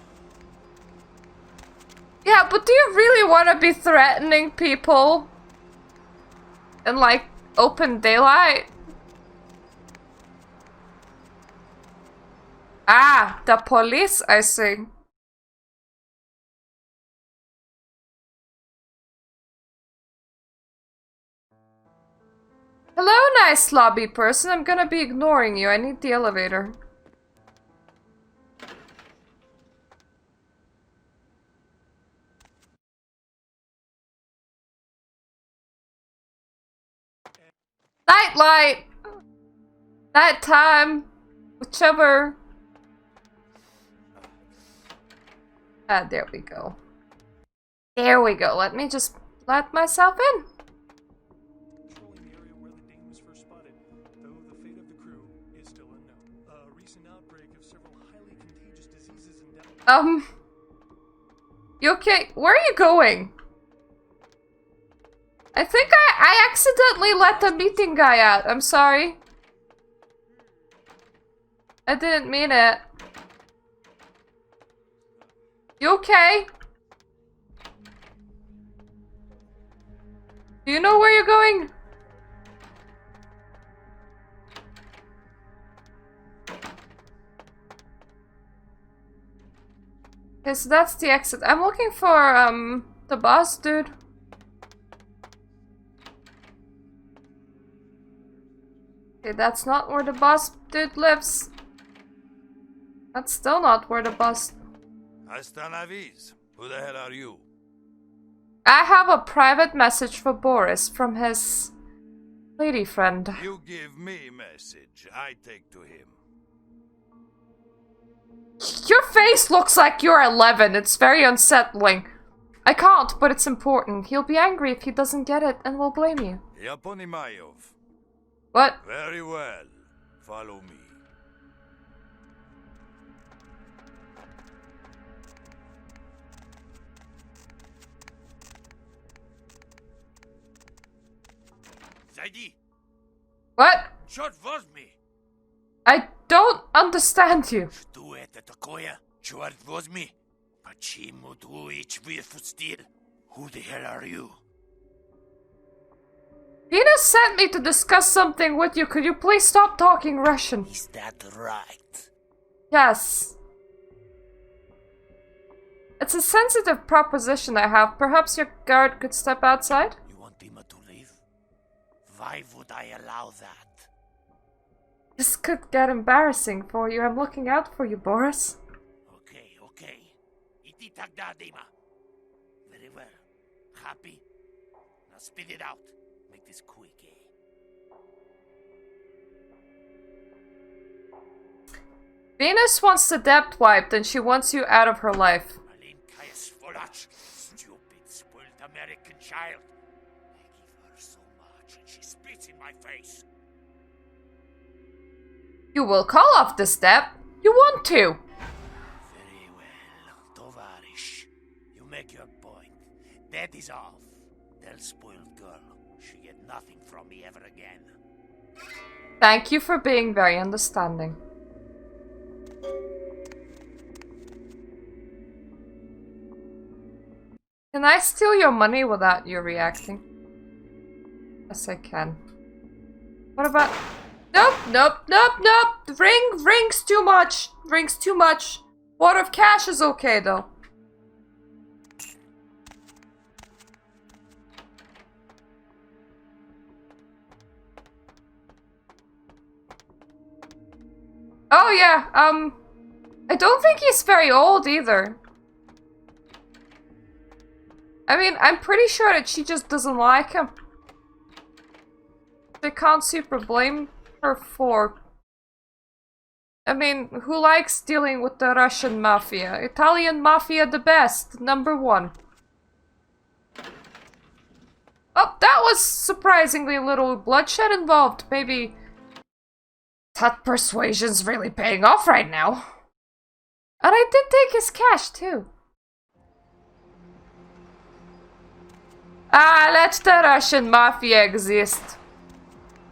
Yeah, but do you really want to be threatening people in like open daylight? Ah, the police, I see. Hello, nice lobby person. I'm gonna be ignoring you. I need the elevator. Night light! Night time! Whichever. Ah, there we go. There we go. Let me just let myself in. Patrolling the area where the dame was first spotted, though the fate of the crew is still unknown. A recent outbreak of several highly contagious diseases and deaths. You okay? Where are you going? I think I accidentally let the meeting guy out. I'm sorry. I didn't mean it. You okay? Do you know where you're going? Okay, so that's the exit. I'm looking for, the boss dude. Okay, that's not where the boss dude lives. That's still not where the boss... Hasta la vis. Who the hell are you? I have a private message for Boris from his lady friend. You give me message. I take to him. Your face looks like you're 11. It's very unsettling. I can't, but it's important. He'll be angry if he doesn't get it, and will blame you. Yaponimayov. What? Very well. Follow me. Zайди. What? Черт возьми. I don't understand you. Что это такое? Черт возьми. Почему ты их выпустил? Who the hell are you? Venus sent me to discuss something with you. Could you please stop talking Russian? Is that right? Yes. It's a sensitive proposition I have. Perhaps your guard could step outside? You want Dima to leave? Why would I allow that? This could get embarrassing for you. I'm looking out for you, Boris. Okay. Iti tagda, Dima. Very well. Happy? Now spit it out. Make this quick, eh? Venus wants the debt wiped and she wants you out of her life. Stupid, spoiled American child. I give her so much and she spits in my face. You will call off this debt. You want to. Very well, Tovarish. You make your point. That is off. Tell spoiled girl she get nothing from me ever again. Thank you for being very understanding. Can I steal your money without you reacting? Yes, I can. What about... Nope. Rings too much. Rings too much. Wad of cash is okay, though. Oh, yeah, I don't think he's very old, either. I mean, I'm pretty sure that she just doesn't like him. They can't super blame her for... I mean, who likes dealing with the Russian mafia? Italian mafia the best, #1. Oh, that was surprisingly little bloodshed involved. Maybe that persuasion's really paying off right now. And I did take his cash, too. Ah, let the Russian mafia exist.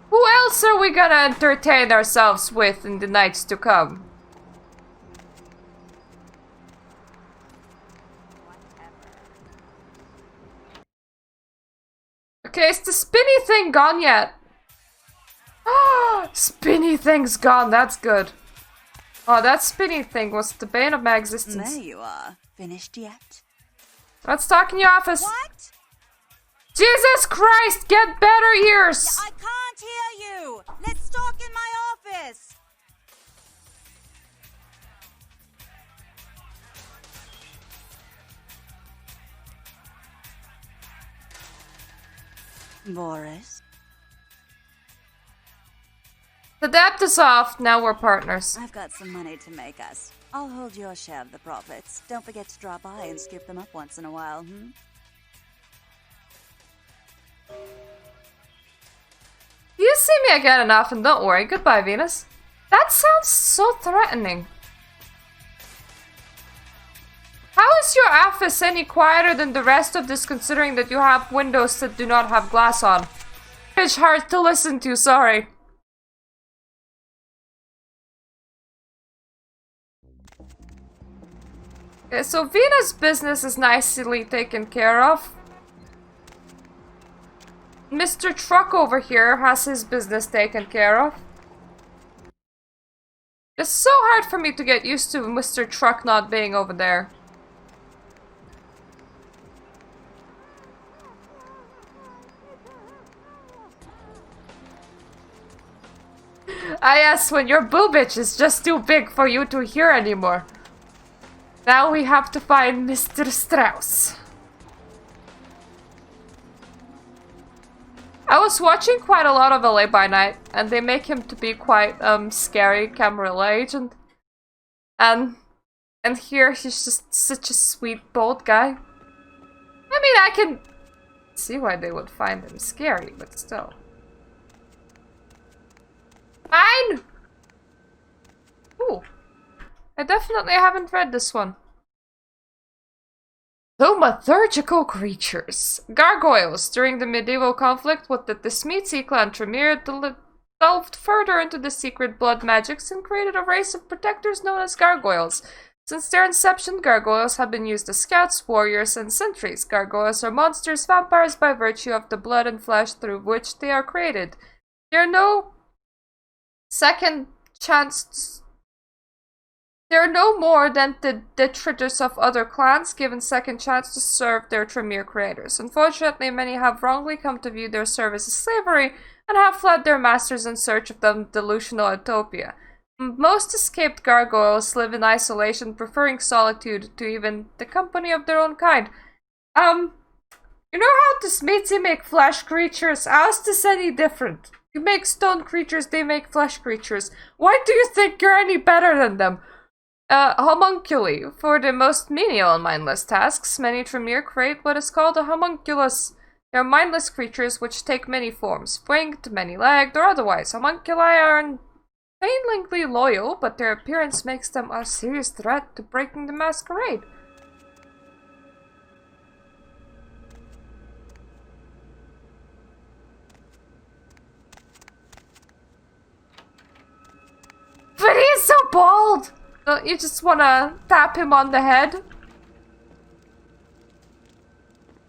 Who else are we gonna entertain ourselves with in the nights to come? Okay, is the spinny thing gone yet? Ah, spinny thing's gone, that's good. Oh, that spinny thing was the bane of my existence. There you are. Finished yet? Let's talk in your office. What? Jesus Christ, get better ears! I can't hear you! Let's talk in my office! Boris? The debt is off, now we're partners. I've got some money to make us. I'll hold your share of the profits. Don't forget to drop by and scoop them up once in a while, You see me again enough and don't worry. Goodbye, Venus. That sounds so threatening. How is your office any quieter than the rest of this, considering that you have windows that do not have glass on? It's hard to listen to, sorry. Okay, so Venus' business is nicely taken care of. Mr. Truck over here has his business taken care of. It's so hard for me to get used to Mr. Truck not being over there. Ah yes, when your boobage is just too big for you to hear anymore. Now we have to find Mr. Strauss. I was watching quite a lot of LA by Night, and they make him to be quite scary Camarilla agent. And here he's just such a sweet, bold guy. I mean, I can see why they would find him scary, but still. Fine! Ooh. I definitely haven't read this one. Thaumaturgical creatures. Gargoyles. During the medieval conflict with the Desmizi clan, Tremere delved further into the secret blood magics and created a race of protectors known as gargoyles. Since their inception, gargoyles have been used as scouts, warriors, and sentries. Gargoyles are monsters, vampires by virtue of the blood and flesh through which they are created. There are no more than the detritus of other clans given second chance to serve their Tremere creators. Unfortunately, many have wrongly come to view their service as slavery and have fled their masters in search of the delusional utopia. Most escaped gargoyles live in isolation, preferring solitude to even the company of their own kind. You know how the Smithy make flesh creatures? How's this any different? You make stone creatures, they make flesh creatures. Why do you think you're any better than them? Homunculi. For the most menial and mindless tasks, many Tremere create what is called a homunculus. They are mindless creatures which take many forms, winged, many-legged, or otherwise. Homunculi are insanely loyal, but their appearance makes them a serious threat to breaking the masquerade. But he's so bald! Don't you just wanna tap him on the head?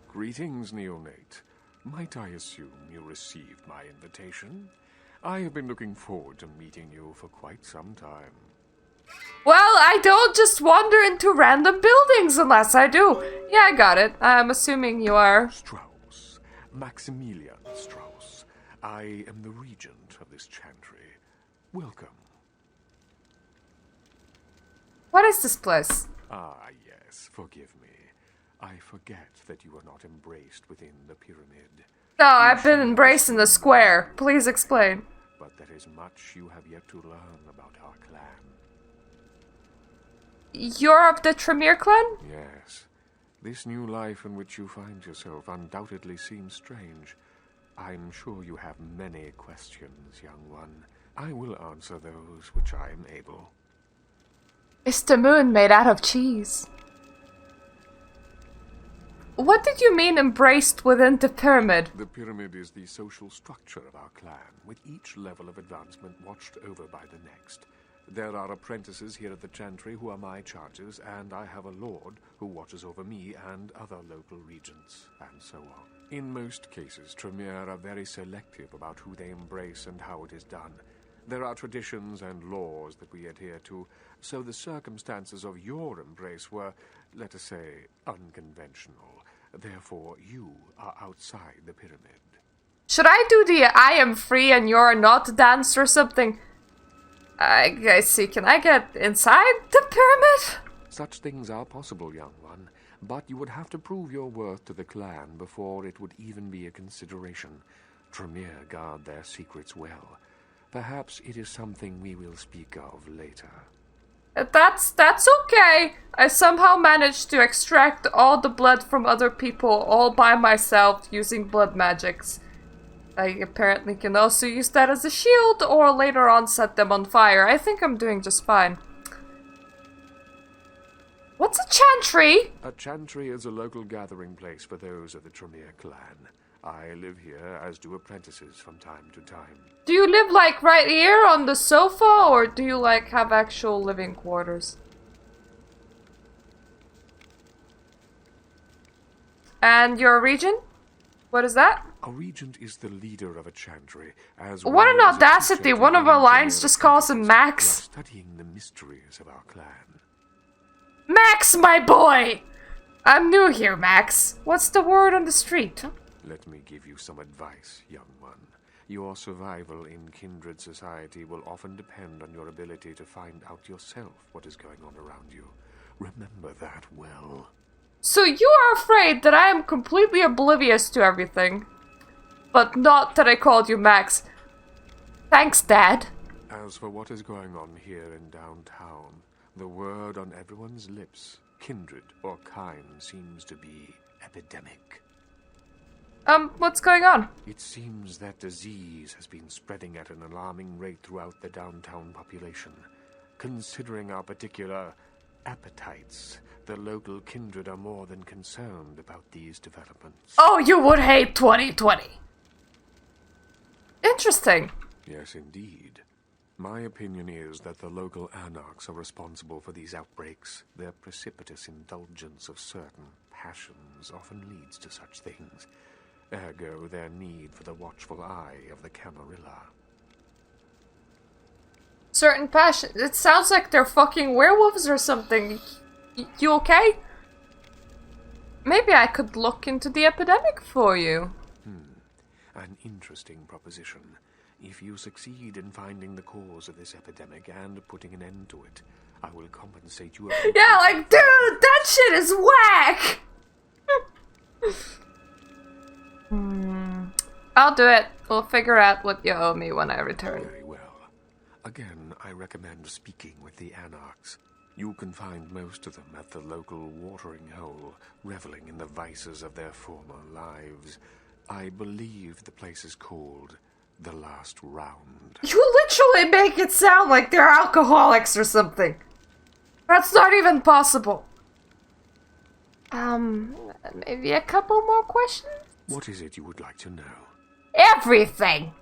Greetings, neonate. Might I assume you received my invitation? I have been looking forward to meeting you for quite some time. Well, I don't just wander into random buildings unless I do. Yeah, I got it. I'm assuming you are... Strauss. Maximilian Strauss. I am the regent of this chantry. Welcome. What is this place? Ah, yes, forgive me. I forget that you are not embraced within the pyramid. No, I've been embraced in the square. Please explain. But there is much you have yet to learn about our clan. You're of the Tremere clan? Yes. This new life in which you find yourself undoubtedly seems strange. I'm sure you have many questions, young one. I will answer those which I am able. Is the moon made out of cheese? What did you mean embraced within the pyramid? The pyramid is the social structure of our clan, with each level of advancement watched over by the next. There are apprentices here at the chantry who are my charges, and I have a lord who watches over me and other local regents, and so on. In most cases, Tremere are very selective about who they embrace and how it is done. There are traditions and laws that we adhere to, so the circumstances of your embrace were, let us say, unconventional. Therefore, you are outside the pyramid. Should I do the I am free and you're not dance or something? I see. Can I get inside the pyramid? Such things are possible, young one, but you would have to prove your worth to the clan before it would even be a consideration. Tremere guard their secrets well. Perhaps it is something we will speak of later. That's okay. I somehow managed to extract all the blood from other people all by myself using blood magics. I apparently can also use that as a shield or later on set them on fire. I think I'm doing just fine. What's a chantry? A chantry is a local gathering place for those of the Tremere clan. I live here, as do apprentices from time to time. Do you live like right here on the sofa, or do you like have actual living quarters? And your regent? What is that? A regent is the leader of a chantry, as what well an as audacity! One of our lines just calls him Max. Studying the mysteries of our clan. Max, my boy! I'm new here, Max. What's the word on the street? Let me give you some advice, young one. Your survival in kindred society will often depend on your ability to find out yourself what is going on around you. Remember that well. So you are afraid that I am completely oblivious to everything. But not that I called you Max. Thanks, Dad. As for what is going on here in downtown, the word on everyone's lips, kindred or kind, seems to be epidemic. What's going on? It seems that disease has been spreading at an alarming rate throughout the downtown population. Considering our particular appetites, the local kindred are more than concerned about these developments. Oh, you would hate 2020. Interesting. Yes, indeed. My opinion is that the local anarchs are responsible for these outbreaks. Their precipitous indulgence of certain passions often leads to such things. Ergo, their need for the watchful eye of the Camarilla. Certain passion. It sounds like they're fucking werewolves or something. You okay? Maybe I could look into the epidemic for you. An interesting proposition. If you succeed in finding the cause of this epidemic and putting an end to it, I will compensate you. Yeah, like, dude, that shit is whack! I'll do it. We'll figure out what you owe me when I return. Very well. Again, I recommend speaking with the anarchs. You can find most of them at the local watering hole, reveling in the vices of their former lives. I believe the place is called The Last Round. You literally make it sound like they're alcoholics or something. That's not even possible. Maybe a couple more questions? What is it you would like to know? Everything!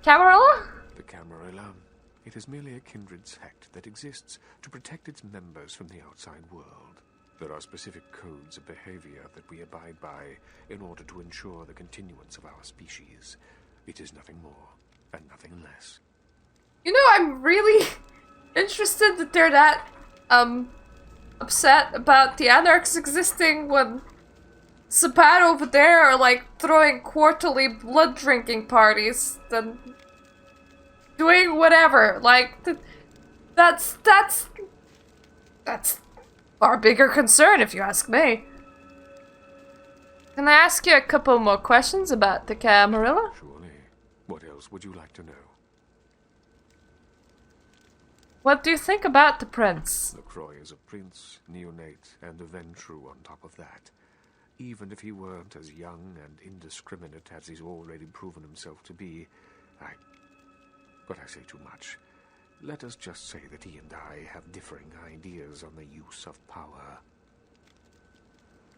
Camarilla? The Camarilla. It is merely a kindred sect that exists to protect its members from the outside world. There are specific codes of behavior that we abide by in order to ensure the continuance of our species. It is nothing more and nothing less. You know, I'm really interested that they're that, upset about the anarchs existing when Sapat over there are, like, throwing quarterly blood drinking parties and doing whatever. Like, that's our bigger concern, if you ask me. Can I ask you a couple more questions about the Camarilla? Surely. What else would you like to know? What do you think about the prince? LaCroix is a prince, neonate, and a Ventrue on top of that. Even if he weren't as young and indiscriminate as he's already proven himself to be, But I say too much. Let us just say that he and I have differing ideas on the use of power.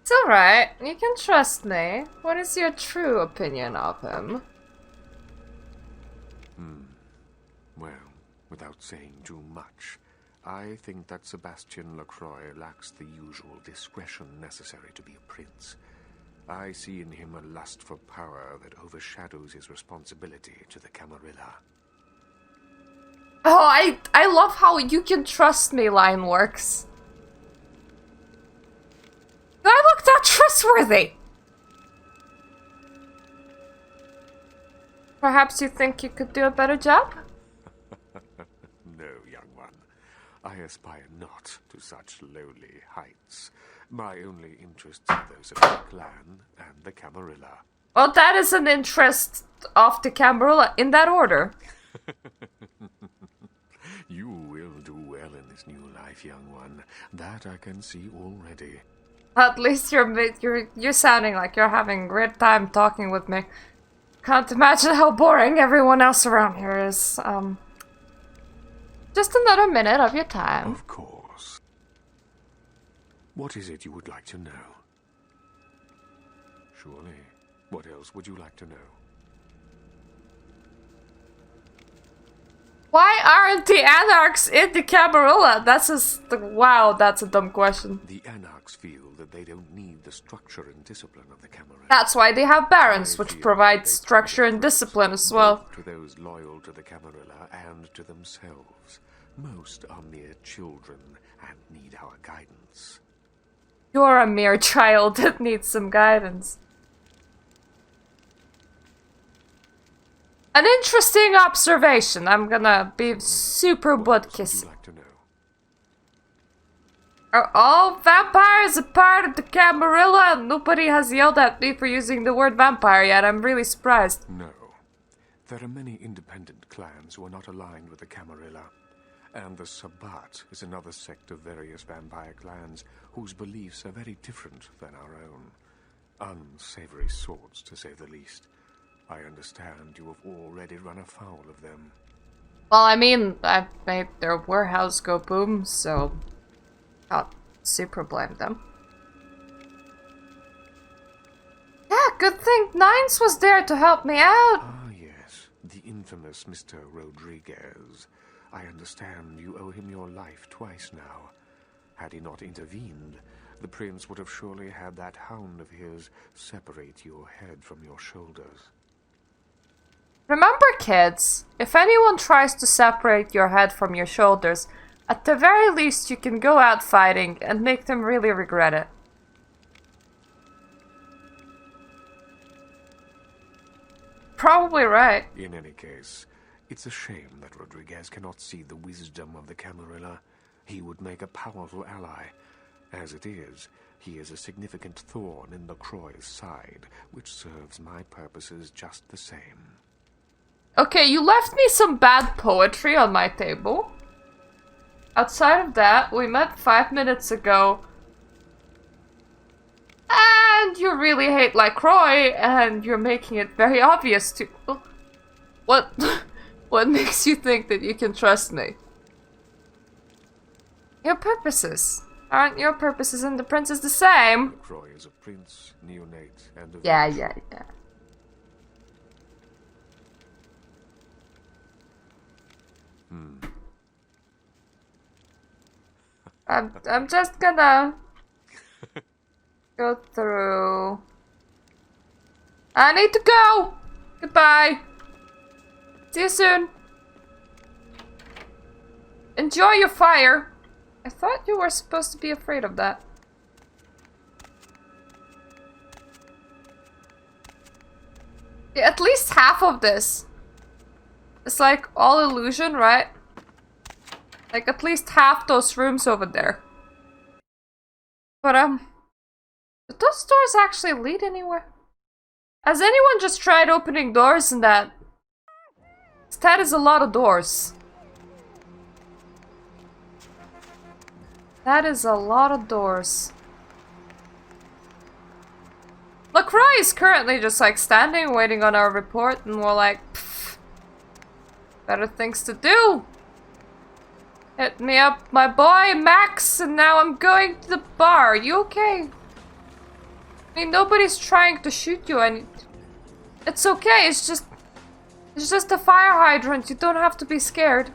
It's alright, you can trust me. What is your true opinion of him? Well, without saying too much, I think that Sebastian LaCroix lacks the usual discretion necessary to be a prince. I see in him a lust for power that overshadows his responsibility to the Camarilla. Oh, I love how "you can trust me" line works. Do I look that trustworthy? Perhaps you think you could do a better job? No, young one. I aspire not to such lowly heights. My only interests are those of the clan and the Camarilla. Well, that is an interest of the Camarilla in that order. You will do well in this new life, young one. That I can see already. At least you're sounding like you're having a great time talking with me. Can't imagine how boring everyone else around here is. Just another minute of your time. Of course. What is it you would like to know? Surely. What else would you like to know? Why aren't the anarchs in the Camarilla? That's just... wow, that's a dumb question. The anarchs feel that they don't need the structure and discipline of the Camarilla. That's why they have barons, which provide structure and discipline as well. To those loyal to the Camarilla and to themselves. Most are mere children and need our guidance. You're a mere child that needs some guidance. An interesting observation. I'm gonna be super butt-kissing. Are all vampires a part of the Camarilla? Nobody has yelled at me for using the word vampire yet. I'm really surprised. No. There are many independent clans who are not aligned with the Camarilla. And the Sabbat is another sect of various vampire clans whose beliefs are very different than our own. Unsavory sorts, to say the least. I understand you have already run afoul of them. Well, I mean, I've made their warehouse go boom, so... I'll super blame them. Yeah, good thing Nines was there to help me out. Ah, yes. The infamous Mr. Rodriguez. I understand you owe him your life twice now. Had he not intervened, the prince would have surely had that hound of his separate your head from your shoulders. Remember, kids, if anyone tries to separate your head from your shoulders, at the very least you can go out fighting and make them really regret it. Probably right. In any case, it's a shame that Rodriguez cannot see the wisdom of the Camarilla. He would make a powerful ally. As it is, he is a significant thorn in LaCroix's side, which serves my purposes just the same. Okay, you left me some bad poetry on my table. Outside of that, we met 5 minutes ago. And you really hate LaCroix, and you're making it very obvious to... What? What makes you think that you can trust me? Your purposes. Aren't your purposes and the prince's the same? LaCroix is a prince, neonate, and a... Yeah. I'm just gonna go through. I need to go! Goodbye! See you soon! Enjoy your fire! I thought you were supposed to be afraid of that. Yeah, at least half of this is like all illusion, right? Like at least half those rooms over there. But did those doors actually lead anywhere? Has anyone just tried opening doors in that? That is a lot of doors. That is a lot of doors. LaCroix is currently just like standing waiting on our report, and we're like, pfft, better things to do. Hit me up, my boy Max, and now I'm going to the bar. You okay? I mean, nobody's trying to shoot you, and it's okay. It's just a fire hydrant. You don't have to be scared.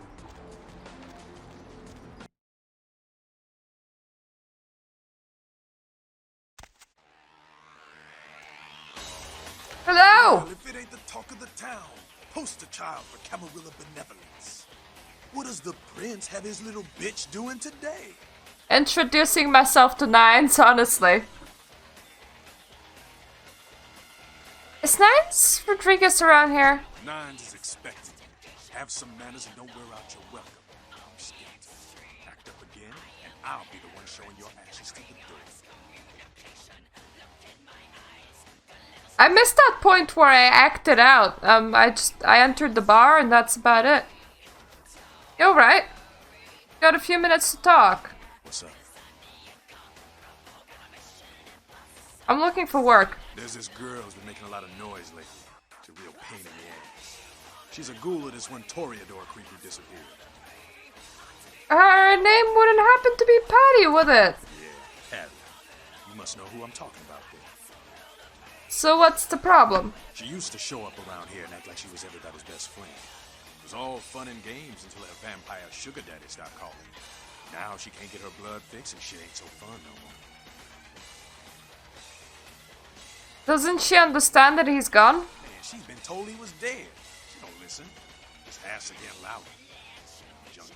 Hello! Well, if it ain't the talk of the town, poster child for Camarilla benevolence. What does the prince have his little bitch doing today? Introducing myself to Nines, honestly. Is Nines Rodriguez around here? Nines is expected. Have some manners and don't wear out your welcome. I'm scared. Act up again, and I'll be the one showing your ashes to the door. I missed that point where I acted out. I entered the bar and that's about it. You alright? Got a few minutes to talk. What's up? I'm looking for work. There's this girl who's been making a lot of noise lately. It's a real pain in the ass. She's a ghoul of this one Toreador creep who disappeared. Her name wouldn't happen to be Patty, would it? Yeah, Patty. You must know who I'm talking about then. So what's the problem? She used to show up around here and act like she was everybody's best friend. It was all fun and games until her vampire sugar daddy stopped calling. Now she can't get her blood fixed and shit ain't so fun no more. Doesn't she understand that he's gone? Man, she's been told he was dead. She don't listen. Just ass again louder. Junkie.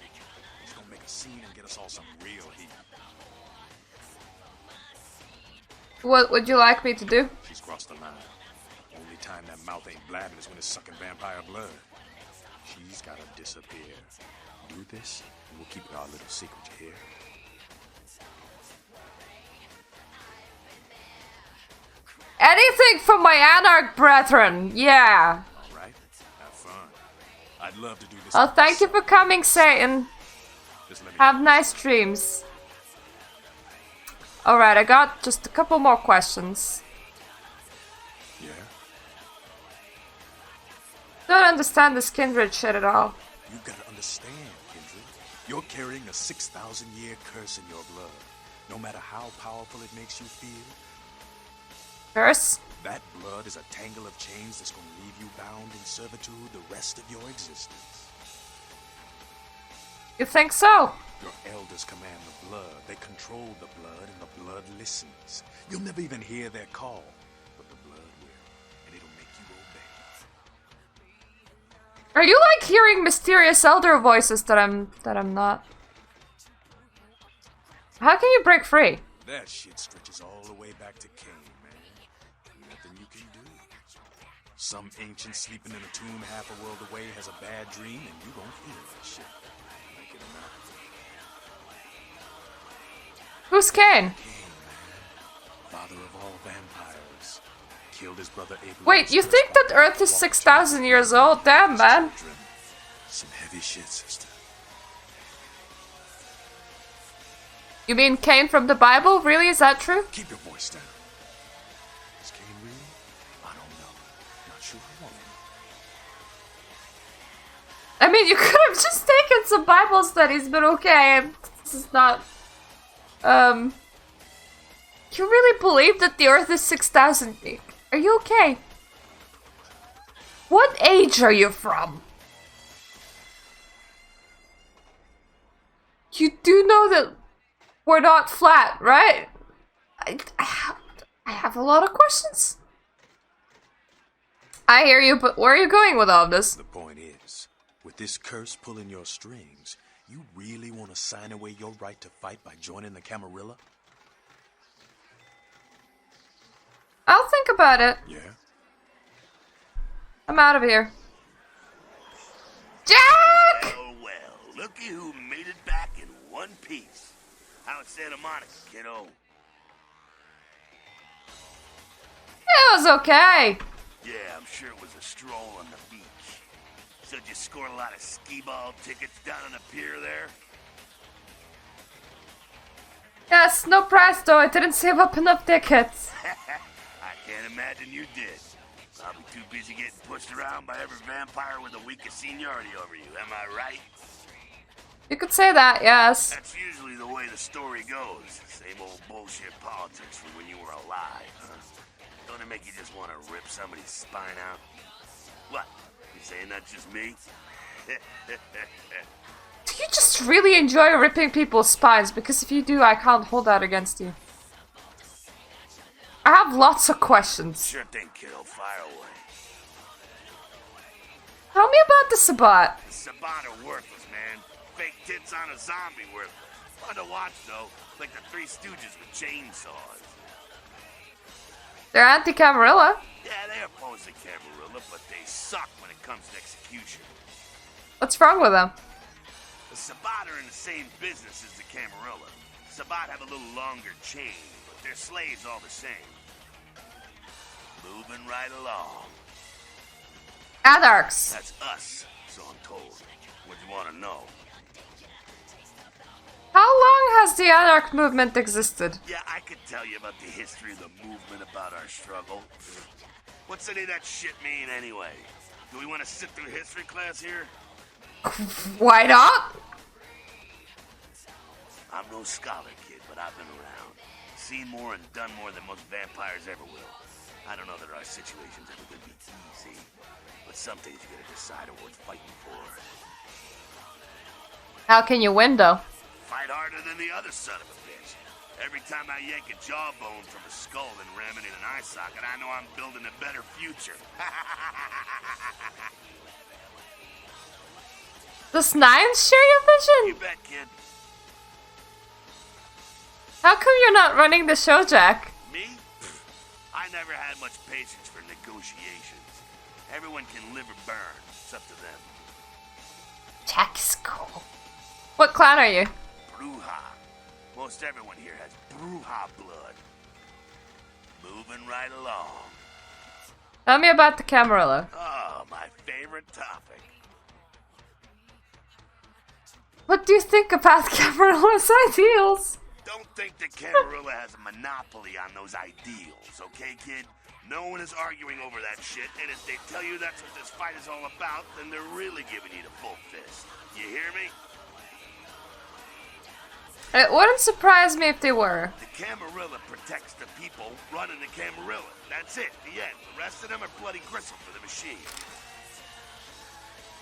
She's gonna make a scene and get us all some real heat. What would you like me to do? She's crossed the line. Only time that mouth ain't blabbing is when it's sucking vampire blood. She's gotta disappear. Do this, and we'll keep it our little secret, you hear? Anything for my anarch brethren, yeah. Alright, have fun. I'd love to do this. Oh, thank you for coming, Satan. Have nice dreams. Alright, I got just a couple more questions. Yeah? Don't understand this kindred shit at all. You gotta understand, Kindred. You're carrying a 6,000-year curse in your blood. No matter how powerful it makes you feel, Curse? That blood is a tangle of chains that's gonna leave you bound in servitude the rest of your existence. You think so? Your elders command the blood. They control the blood, and the blood listens. You'll never even hear their call, but the blood will, and it'll make you obey. Are you like hearing mysterious elder voices that I'm not? How can you break free? That shit stretches all the way back to Cain, man. Nothing you can do. Some ancient sleeping in a tomb half a world away has a bad dream, and you gon' feel that shit. Like it or not. Who's Cain? Father of all vampires. Killed his brother Abraham. Wait, you think that Earth is 6,000 years old? Damn, man. Some heavy shit, sister. You mean Cain from the Bible? Really? Is that true? Keep your voice down. Is Cain real? I don't know. Not sure I want to. I mean, you could have just taken some Bible studies, but okay, this is not... You really believe that the Earth is 6,000... Are you okay? What age are you from? You do know that we're not flat, right? I have a lot of questions. I hear you, but where are you going with all this? The point is, with this curse pulling your strings, you really want to sign away your right to fight by joining the Camarilla? I'll think about it. Yeah? I'm out of here. Jack! Well, looky who made it back in one piece. How's Santa Monica, kiddo? It was okay. Yeah, I'm sure it was a stroll on the beach. So did you score a lot of skee-ball tickets down on the pier there? Yes, no price though. I didn't save up enough tickets. I can't imagine you did. Probably too busy getting pushed around by every vampire with the weakest seniority over you, am I right? You could say that, yes. That's usually the way the story goes. Same old bullshit politics from when you were alive, huh? Don't it make you just want to rip somebody's spine out? What? You saying that's just me? Do you just really enjoy ripping people's spines? Because if you do, I can't hold that against you. I have lots of questions. Sure thing, kiddo. Fire away. Tell me about the Sabbat. The Sabbat are worthless, man. Fake tits on a zombie worthless. Fun to watch, though. Like the Three Stooges with chainsaws. They're anti-Camarilla. Yeah, they oppose the Camarilla, but they suck when it comes to execution. What's wrong with them? The Sabbat are in the same business as the Camarilla. Sabbat have a little longer chain, but they're slaves all the same. Moving right along. Anarchs. That's us, so I'm told. What do you want to know? How long has the Anarch movement existed? Yeah, I could tell you about the history of the movement, about our struggle. What's any of that shit mean, anyway? Do we want to sit through history class here? Why not? I'm no scholar, kid, but I've been around. Seen more and done more than most vampires ever will. I don't know that our situation's ever gonna be easy, but some things you gotta decide are worth fighting for. How can you win, though? Fight harder than the other son of a bitch. Every time I yank a jawbone from a skull and ram it in an eye socket, I know I'm building a better future. Does Nines share your vision? You bet, kid. How come you're not running the show, Jack? Me? I never had much patience for negotiations. Everyone can live or burn. It's up to them. Jack is cool. What clan are you? Bruja. Most everyone here has Bruja blood. Moving right along. Tell me about the Camarilla. Oh, my favorite topic. What do you think about Camarilla's ideals? Don't think the Camarilla has a monopoly on those ideals, okay, kid? No one is arguing over that shit, and if they tell you that's what this fight is all about, then they're really giving you the full fist. You hear me? It wouldn't surprise me if they were. The Camarilla protects the people running the Camarilla. That's it, the end. The rest of them are bloody gristle for the machine.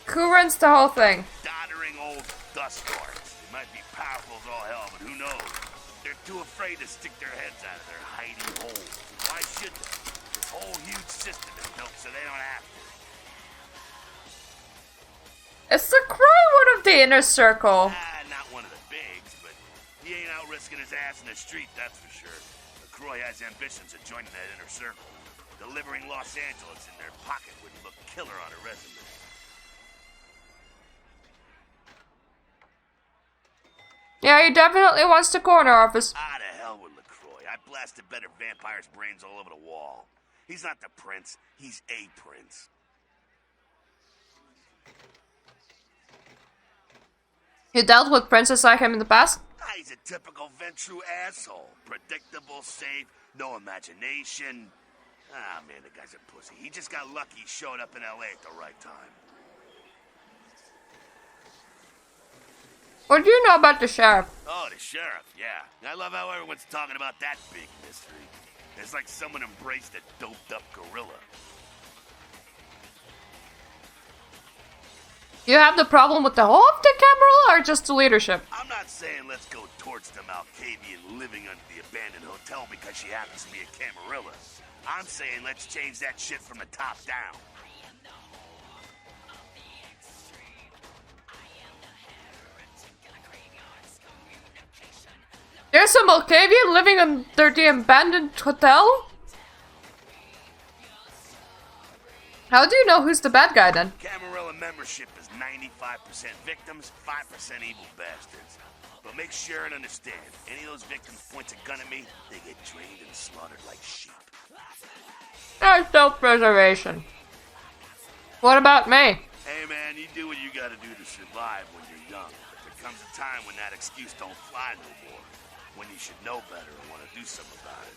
Who runs the whole thing? Doddering old dust lords. They might be powerful as all hell, but who knows? They're too afraid to stick their heads out of their hiding holes. Why should they? This whole huge system is built so they don't have to. Is the Crow one of the inner circle? Not one of the bigs, but he ain't out risking his ass in the street, that's for sure. LaCroix has ambitions of joining that inner circle. Delivering Los Angeles in their pocket would look killer on a resume. Yeah, he definitely wants the corner office. Ah, to hell with LaCroix. I blasted better vampire's brains all over the wall. He's not the prince, he's a prince. You dealt with princes like him in the past? He's a typical Ventru asshole. Predictable, safe, no imagination. Ah, man, the guy's a pussy. He just got lucky he showed up in L.A. at the right time. What do you know about the sheriff? Oh, the sheriff, yeah. I love how everyone's talking about that big mystery. It's like someone embraced a doped-up gorilla. You have the problem with the whole of the Camarilla or just the leadership? I'm not saying let's go torch the Malkavian living under the abandoned hotel because she happens to be a Camarilla. I'm saying let's change that shit from the top down. There's a Malkavian living under the abandoned hotel? How do you know who's the bad guy then? Camarilla membership is 95% victims, 5% evil bastards. But make sure and understand, any of those victims points a gun at me, they get drained and slaughtered like sheep. There's self-preservation. What about me? Hey man, you do what you gotta do to survive when you're young. But there comes a time when that excuse don't fly no more. When you should know better and want to do something about it.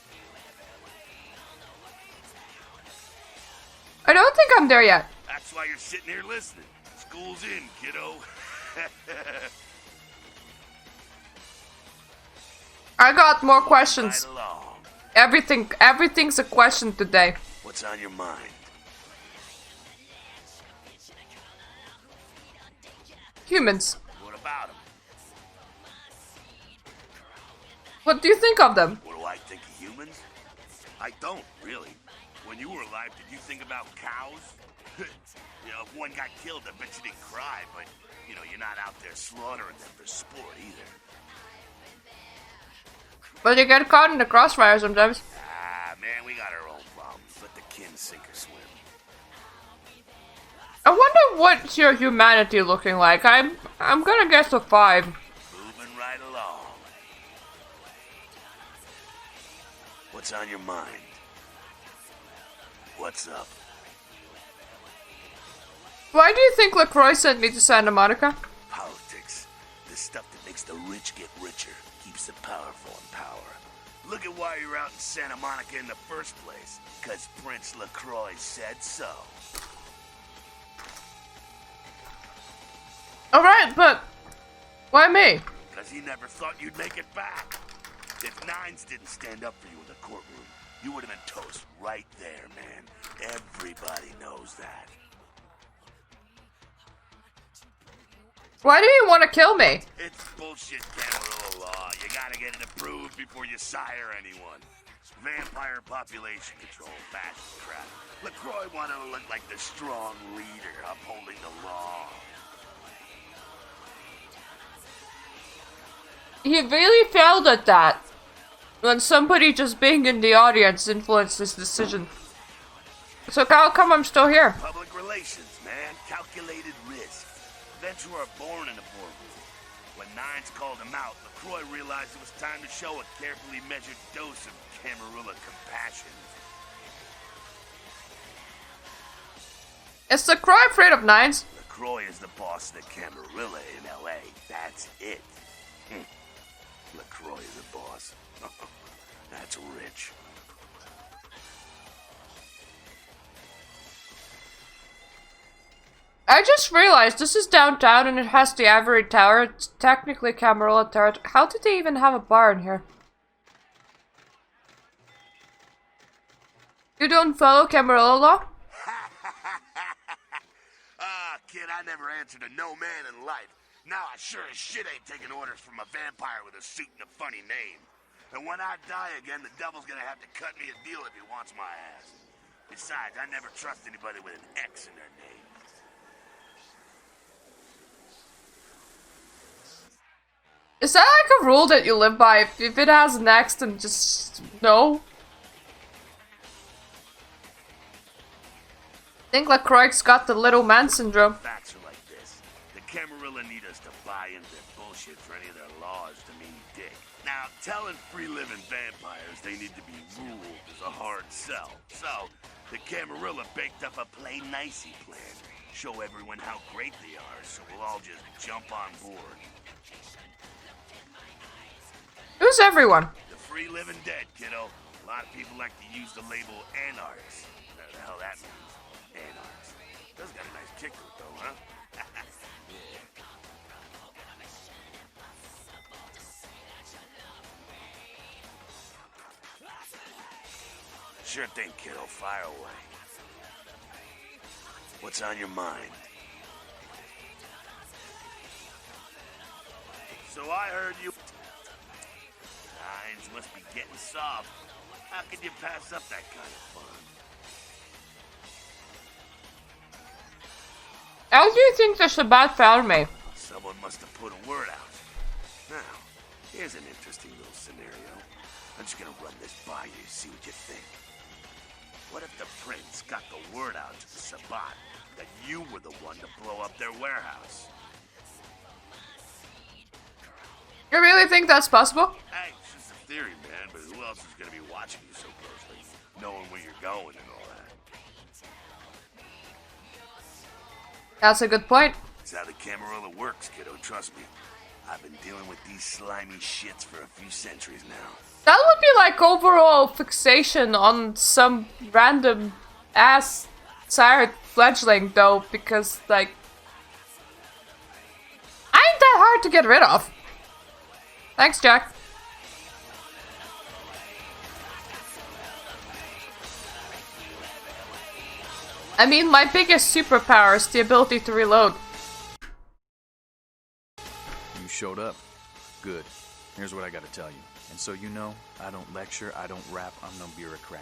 I don't think I'm there yet. That's why you're sitting here listening. School's in, kiddo. I got more questions. Right along. Everything's a question today. What's on your mind? Humans. What about them? What do you think of them? What do I think of humans? I don't, really. When you were alive, did you think about cows? You know, if one got killed, I bet you didn't cry, but, you know, you're not out there slaughtering them for sport either. But you get caught in the crossfire sometimes. Ah, man, we got our own problems. Let the kin sink or swim. I wonder what's your humanity looking like. I'm gonna guess a 5. Moving right along. What's on your mind? What's up? Why do you think LaCroix sent me to Santa Monica? Politics. The stuff that makes the rich get richer, keeps the powerful in power. Look at why you're out in Santa Monica in the first place. Because Prince LaCroix said so. Alright, but why me? Because he never thought you'd make it back. If Nines didn't stand up for you in the courtroom, you would have been toast right there, man. Everybody knows that. Why do you want to kill me? It's bullshit Camarilla law. You gotta get it approved before you sire anyone. Vampire population control, fascist crap. LaCroix wanted to look like the strong leader upholding the law. He really failed at that. When somebody just being in the audience influenced his decision. So how come I'm still here? Public relations, man. Calculated risk. Ventru are born in the boardroom. When Nines called him out, LaCroix realized it was time to show a carefully measured dose of Camarilla compassion. Is LaCroix afraid of Nines? LaCroix is the boss of the Camarilla in L.A. That's it. LaCroix is the boss. That's rich. I just realized this is downtown and it has the Ivory Tower. It's technically Camarilla territory. How did they even have a bar in here? You don't follow Camarilla law? Ah, kid, I never answered to no man in life. Now I sure as shit ain't taking orders from a vampire with a suit and a funny name. And when I die again, the devil's gonna have to cut me a deal if he wants my ass. Besides, I never trust anybody with an X in their name. Is that like a rule that you live by? If it has an X, then just no? I think LaCroix's got the little man syndrome. Facts are like this. The Camarilla need us to buy into their bullshit for any of their laws to mean dick. Now, telling free-living vampires they need to be ruled is a hard sell. So, the Camarilla baked up a play-nicey plan. Show everyone how great they are, so we'll all just jump on board. Who's everyone? The free-living dead, kiddo. A lot of people like to use the label anarchs. Whatever the hell that means. Anarchs. Does got a nice kick to it, though, huh? Yeah. Sure thing, kiddo. Fire away. What's on your mind? So I heard you... Nines must be getting soft. How could you pass up that kind of fun? How do you think the Shabbat found me? Someone must have put a word out. Now, here's an interesting little scenario. I'm just gonna run this by you, see what you think. What if the prince got the word out to the Sabbat that you were the one to blow up their warehouse? You really think that's possible? Hey, it's just a theory, man, but who else is gonna be watching you so closely? Knowing where you're going and all that. That's a good point. That's how the Camarilla works, kiddo, trust me. I've been dealing with these slimy shits for a few centuries now. That would be like overall fixation on some random ass sired fledgling though, because like I ain't that hard to get rid of. Thanks, Jack. I mean, my biggest superpower is the ability to reload. You showed up. Good. Here's what I gotta tell you. And so you know, I don't lecture, I don't rap, I'm no bureaucrat.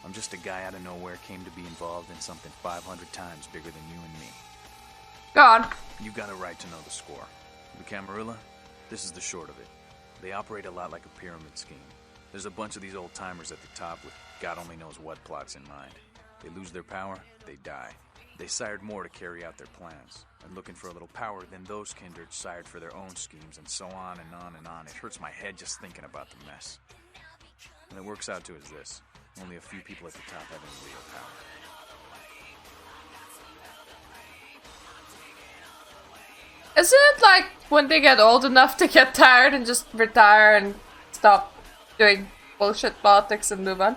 I'm just a guy out of nowhere came to be involved in something 500 times bigger than you and me. Go on. You got a right to know the score. The Camarilla, this is the short of it. They operate a lot like a pyramid scheme. There's a bunch of these old-timers at the top with God only knows what plots in mind. They lose their power, they die. They sired more to carry out their plans. And looking for a little power, then those kindred sired for their own schemes, and so on and on and on. It hurts my head just thinking about the mess. And it works out to is this. Only a few people at the top have any real power. Isn't it like when they get old enough to get tired and just retire and stop doing bullshit politics and move on?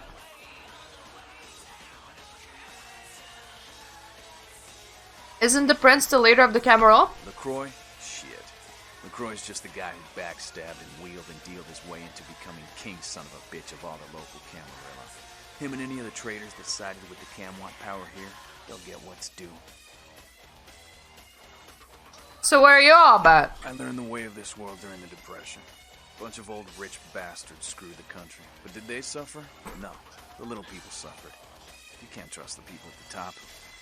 Isn't the prince the leader of the Camarilla? LaCroix? Shit. LaCroix's just the guy who backstabbed and wheeled and dealed his way into becoming king son of a bitch of all the local Camarilla. Him and any of the traitors that sided with the Cam want power here, they'll get what's due. So where are you all about? I learned the way of this world during the Depression. Bunch of old rich bastards screwed the country. But did they suffer? No. The little people suffered. You can't trust the people at the top.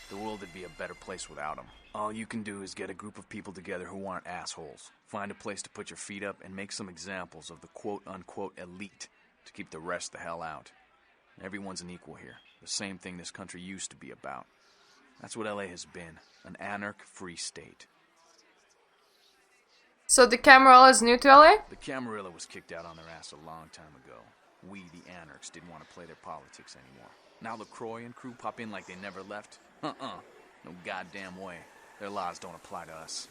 The world would be a better place without them. All you can do is get a group of people together who aren't assholes. Find a place to put your feet up and make some examples of the quote-unquote elite to keep the rest the hell out. Everyone's an equal here. The same thing this country used to be about. That's what LA has been. An anarch-free state. So the Camarilla is new to LA? The Camarilla was kicked out on their ass a long time ago. We, the anarchs, didn't want to play their politics anymore. Now LaCroix and crew pop in like they never left? No goddamn way. Their laws don't apply to us.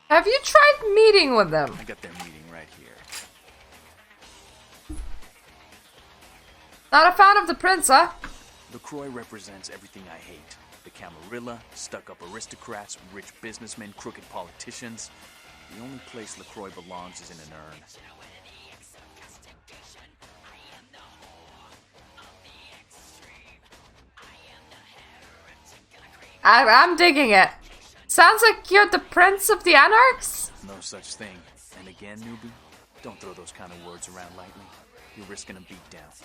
Have you tried meeting with them? I got their meeting right here. Not a fan of the prince, huh? LaCroix represents everything I hate. The Camarilla, stuck-up aristocrats, rich businessmen, crooked politicians. The only place LaCroix belongs is in an urn. I'm digging it. Sounds like you're the Prince of the Anarchs? No such thing. And again, newbie, don't throw those kind of words around lightly. You're risking a beatdown.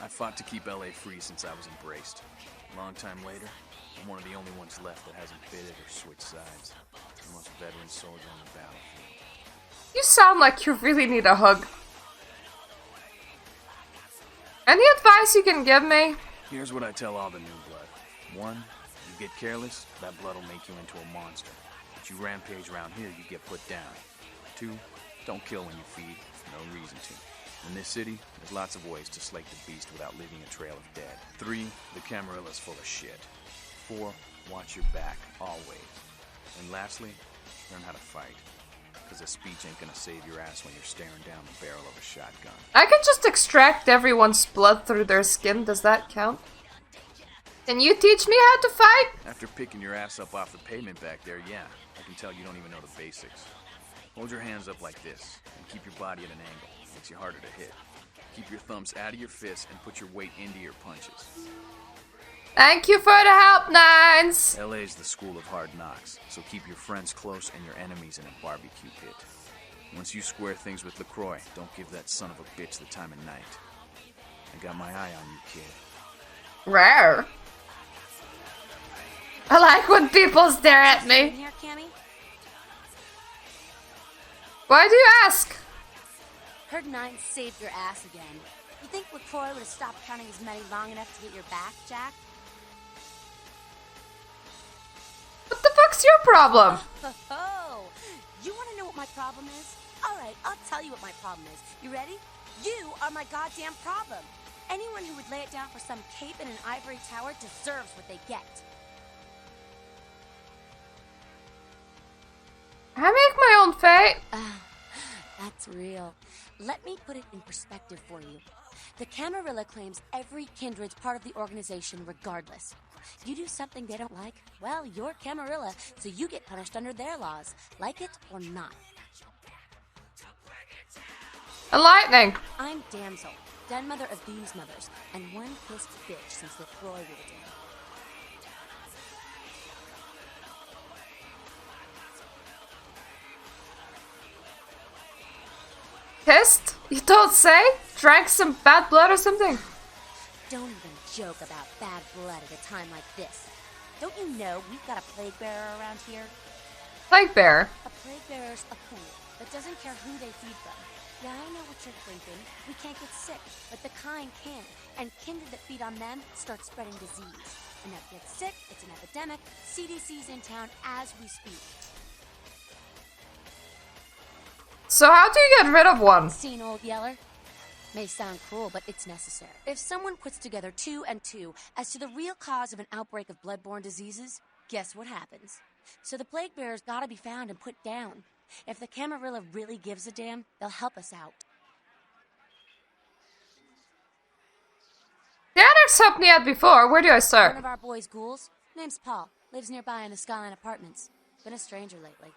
I fought to keep LA free since I was embraced. A long time later, I'm one of the only ones left that hasn't bidded or switched sides. The most veteran soldier on the battlefield. You sound like you really need a hug. Any advice you can give me? Here's what I tell all the new blood. 1, you get careless, that blood will make you into a monster. But you rampage around here, you get put down. 2, don't kill when you feed. No reason to. In this city, there's lots of ways to slake the beast without leaving a trail of dead. 3, the Camarilla's full of shit. 4, watch your back, always. And lastly, learn how to fight. Because a speech ain't gonna save your ass when you're staring down the barrel of a shotgun. I can just extract everyone's blood through their skin, does that count? Can you teach me how to fight? After picking your ass up off the pavement back there, yeah. I can tell you don't even know the basics. Hold your hands up like this, and keep your body at an angle. Makes you harder to hit. Keep your thumbs out of your fists and put your weight into your punches. Thank you for the help, Nines! LA's the school of hard knocks, so keep your friends close and your enemies in a barbecue pit. Once you square things with LaCroix, don't give that son of a bitch the time of night. I got my eye on you, kid. Rare. I like when people stare at me. Here, Cammy? Why do you ask? Heard Nine saved your ass again. You think LaCroix would have stopped counting his money long enough to get your back, Jack? What the fuck's your problem? Oh, you want to know what my problem is? All right, I'll tell you what my problem is. You ready? You are my goddamn problem. Anyone who would lay it down for some cape in an ivory tower deserves what they get. I make my own fate. That's real. Let me put it in perspective for you. The Camarilla claims every kindred's part of the organization regardless. You do something they don't like, well, you're Camarilla, so you get punished under their laws, like it or not. Enlightening. I'm Damsel, den mother of these mothers, and one pissed bitch since LaCroix rolled in. Pissed? You don't say? Drank some bad blood or something? Don't even joke about bad blood at a time like this. Don't you know we've got a plague bearer around here? Plague bearer? A plague bearer's a fool that doesn't care who they feed from. Yeah, I know what you're thinking. We can't get sick, but the kind can. And kindred that feed on them start spreading disease. Enough get sick, it's an epidemic. CDC's in town as we speak. So how do you get rid of one? Seen Old Yeller? May sound cruel, but it's necessary. If someone puts together 2 and 2 as to the real cause of an outbreak of bloodborne diseases, guess what happens? So the plague bearer's gotta be found and put down. If the Camarilla really gives a damn, they'll help us out. The Anarchs helped me out before. Where do I start? One of our boys' ghouls, name's Paul, lives nearby in the Skyline Apartments. Been a stranger lately.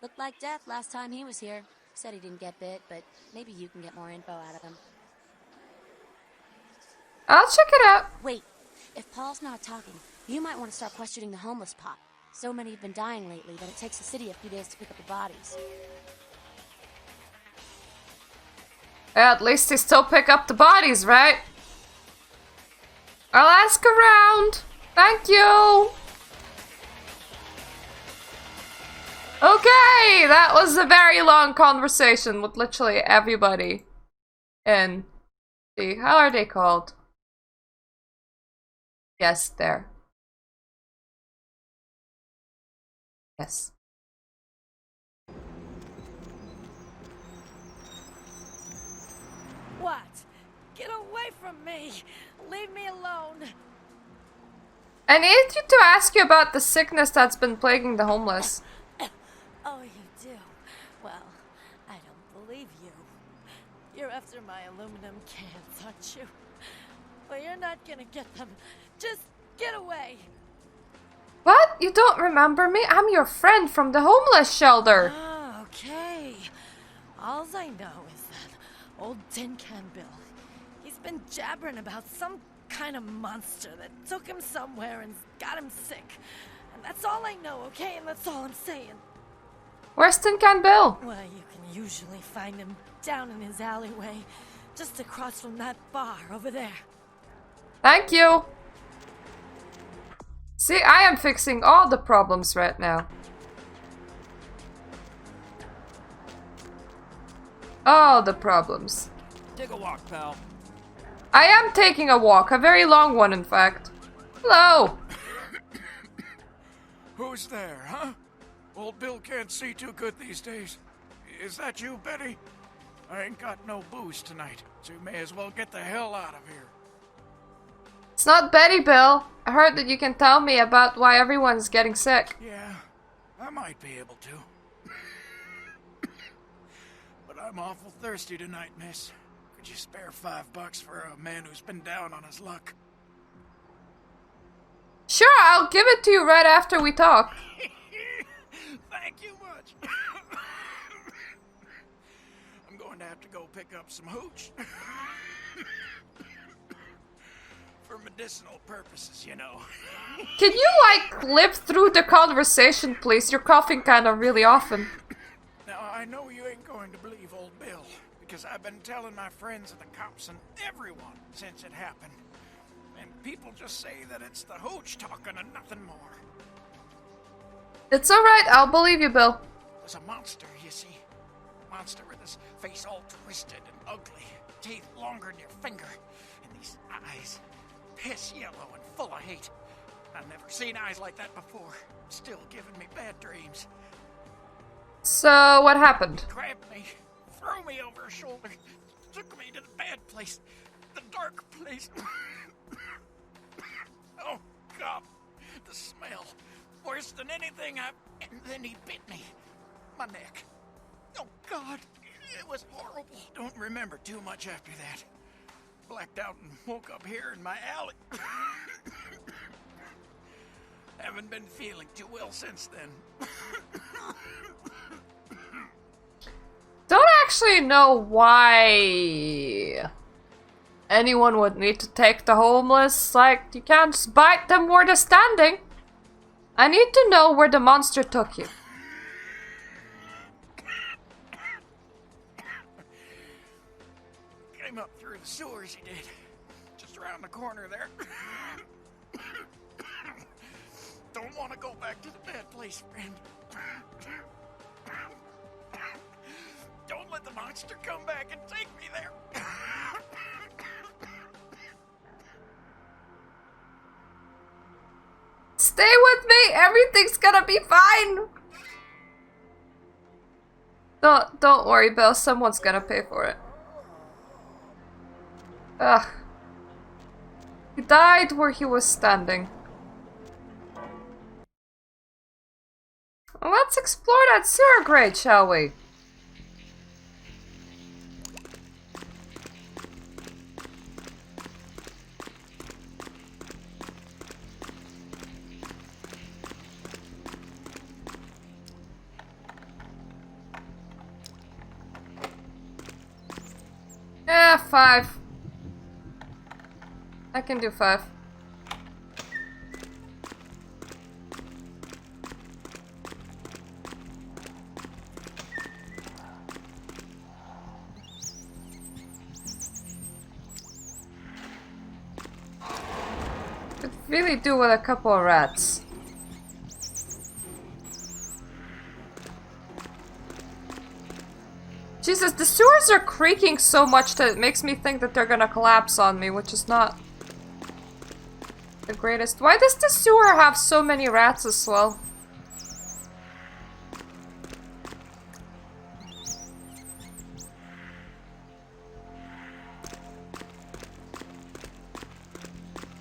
Looked like death last time he was here. Said he didn't get bit, but maybe you can get more info out of him. I'll check it out. Wait, if Paul's not talking, you might want to start questioning the homeless pot. So many have been dying lately that it takes the city a few days to pick up the bodies. Yeah, at least they still pick up the bodies, right? I'll ask around. Thank you. Okay, that was a very long conversation with literally everybody. And see, how are they called? Yes, there. Yes. What? Get away from me! Leave me alone! I need you to ask you about the sickness that's been plaguing the homeless. Oh, you do? Well, I don't believe you. You're after my aluminum cans, aren't you? but you're not gonna get them. Just get away. What? You don't remember me? I'm your friend from the homeless shelter. Ah, okay. All I know is that old Tin Can Bill, he's been jabbering about some kind of monster that took him somewhere and got him sick. And that's all I know, okay? And that's all I'm saying. Where's Tin Can Bill? Well, you can usually find him down in his alleyway, just across from that bar over there. Thank you. See, I am fixing all the problems right now. All the problems. Take a walk, pal. I am taking a walk, a very long one, in fact. Hello. Who's there, huh? Old Bill can't see too good these days. Is that you, Betty? I ain't got no booze tonight, so you may as well get the hell out of here. It's not Betty, Bill. I heard that you can tell me about why everyone's getting sick. Yeah, I might be able to. But I'm awful thirsty tonight, miss. Could you spare $5 for a man who's been down on his luck? Sure, I'll give it to you right after we talk. Thank you much. I'm going to have to go pick up some hooch. For medicinal purposes, you know. Can you, like, live through the conversation, please? You're coughing kind of really often. Now, I know you ain't going to believe old Bill, because I've been telling my friends and the cops and everyone since it happened. And people just say that it's the hooch talking and nothing more. It's alright, I'll believe you, Bill. There's a monster, you see. Monster with his face all twisted and ugly, teeth longer than your finger, and these eyes, piss yellow and full of hate. I've never seen eyes like that before. Still giving me bad dreams. So, what happened? Grabbed me, threw me over his shoulder, took me to the bad place, the dark place. Oh, God, the smell. Worse than anything and then he bit me. My neck. Oh, God, it was horrible. Don't remember too much after that. Blacked out and woke up here in my alley. Haven't been feeling too well since then. Don't actually know why anyone would need to take the homeless. Like, you can't just bite them where they're standing. I need to know where the monster took you. Came up through the sewers, he did. Just around the corner there. Don't want to go back to the bad place, friend. Don't let the monster come back and take me there. Stay with me! Everything's gonna be fine! Don't worry, Bill. Someone's gonna pay for it. Ugh. He died where he was standing. Well, let's explore that sewer grate, shall we? Yeah, 5. I can do 5. Could really do with a couple of rats. Jesus, the sewers are creaking so much that it makes me think that they're gonna collapse on me, which is not the greatest. Why does the sewer have so many rats as well?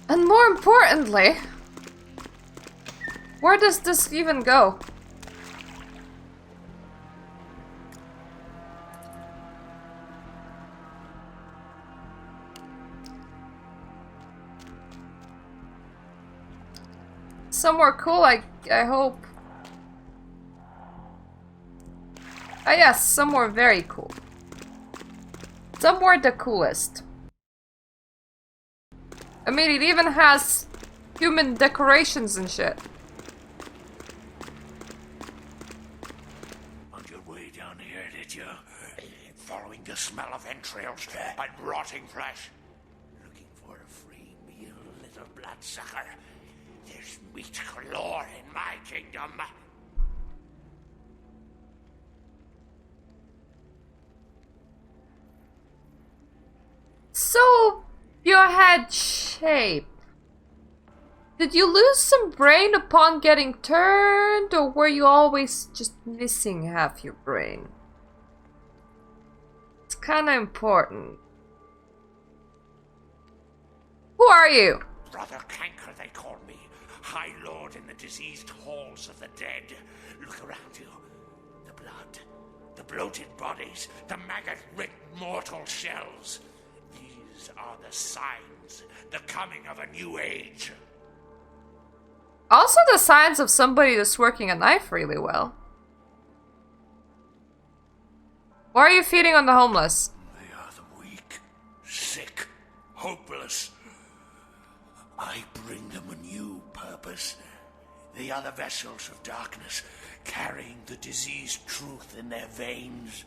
And more importantly, where does this even go? Somewhere cool, I hope. Ah yes, somewhere very cool. Somewhere the coolest. I mean, it even has human decorations and shit. On your way down here, did you? Following the smell of entrails and rotting flesh. Looking for a free meal, little bloodsucker. There's meat galore in my kingdom. So, your head shape. Did you lose some brain upon getting turned, or were you always just missing half your brain? It's kinda important. Who are you? Brother Canker, they call me. High Lord in the diseased halls of the dead. Look around you. The blood, the bloated bodies, the maggot-ridden mortal shells. These are the signs, the coming of a new age. Also the signs of somebody that's working a knife really well. Why are you feeding on the homeless? They are the weak, sick, hopeless. I bring them a new purpose. They are the vessels of darkness, carrying the diseased truth in their veins.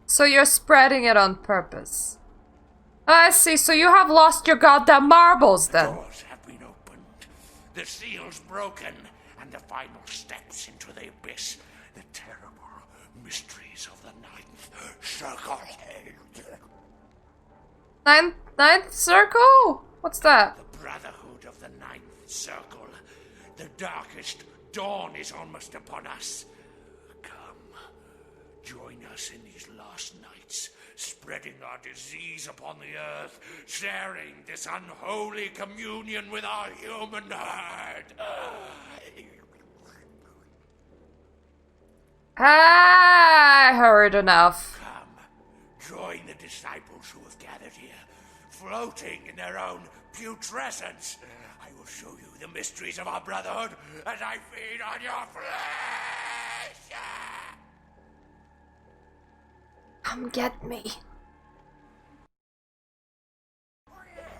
So you're spreading it on purpose. I see, so you have lost your goddamn marbles then. The doors have been opened, the seals broken, and the final steps into the abyss. The terrible mysteries of the Ninth Circle. Ninth Circle? What's that? The Brotherhood of the Ninth Circle. The darkest dawn is almost upon us. Come, join us in these last nights, spreading our disease upon the earth, sharing this unholy communion with our human herd. I heard enough. Come, join the disciples who have gathered here, floating in their own putrescence. I will show you the mysteries of our brotherhood as I feed on your flesh. Come get me.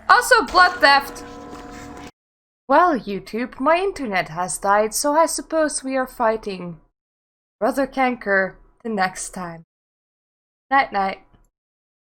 Also, blood theft. Well, YouTube, my internet has died, so I suppose we are fighting Brother Canker the next time. Night-night.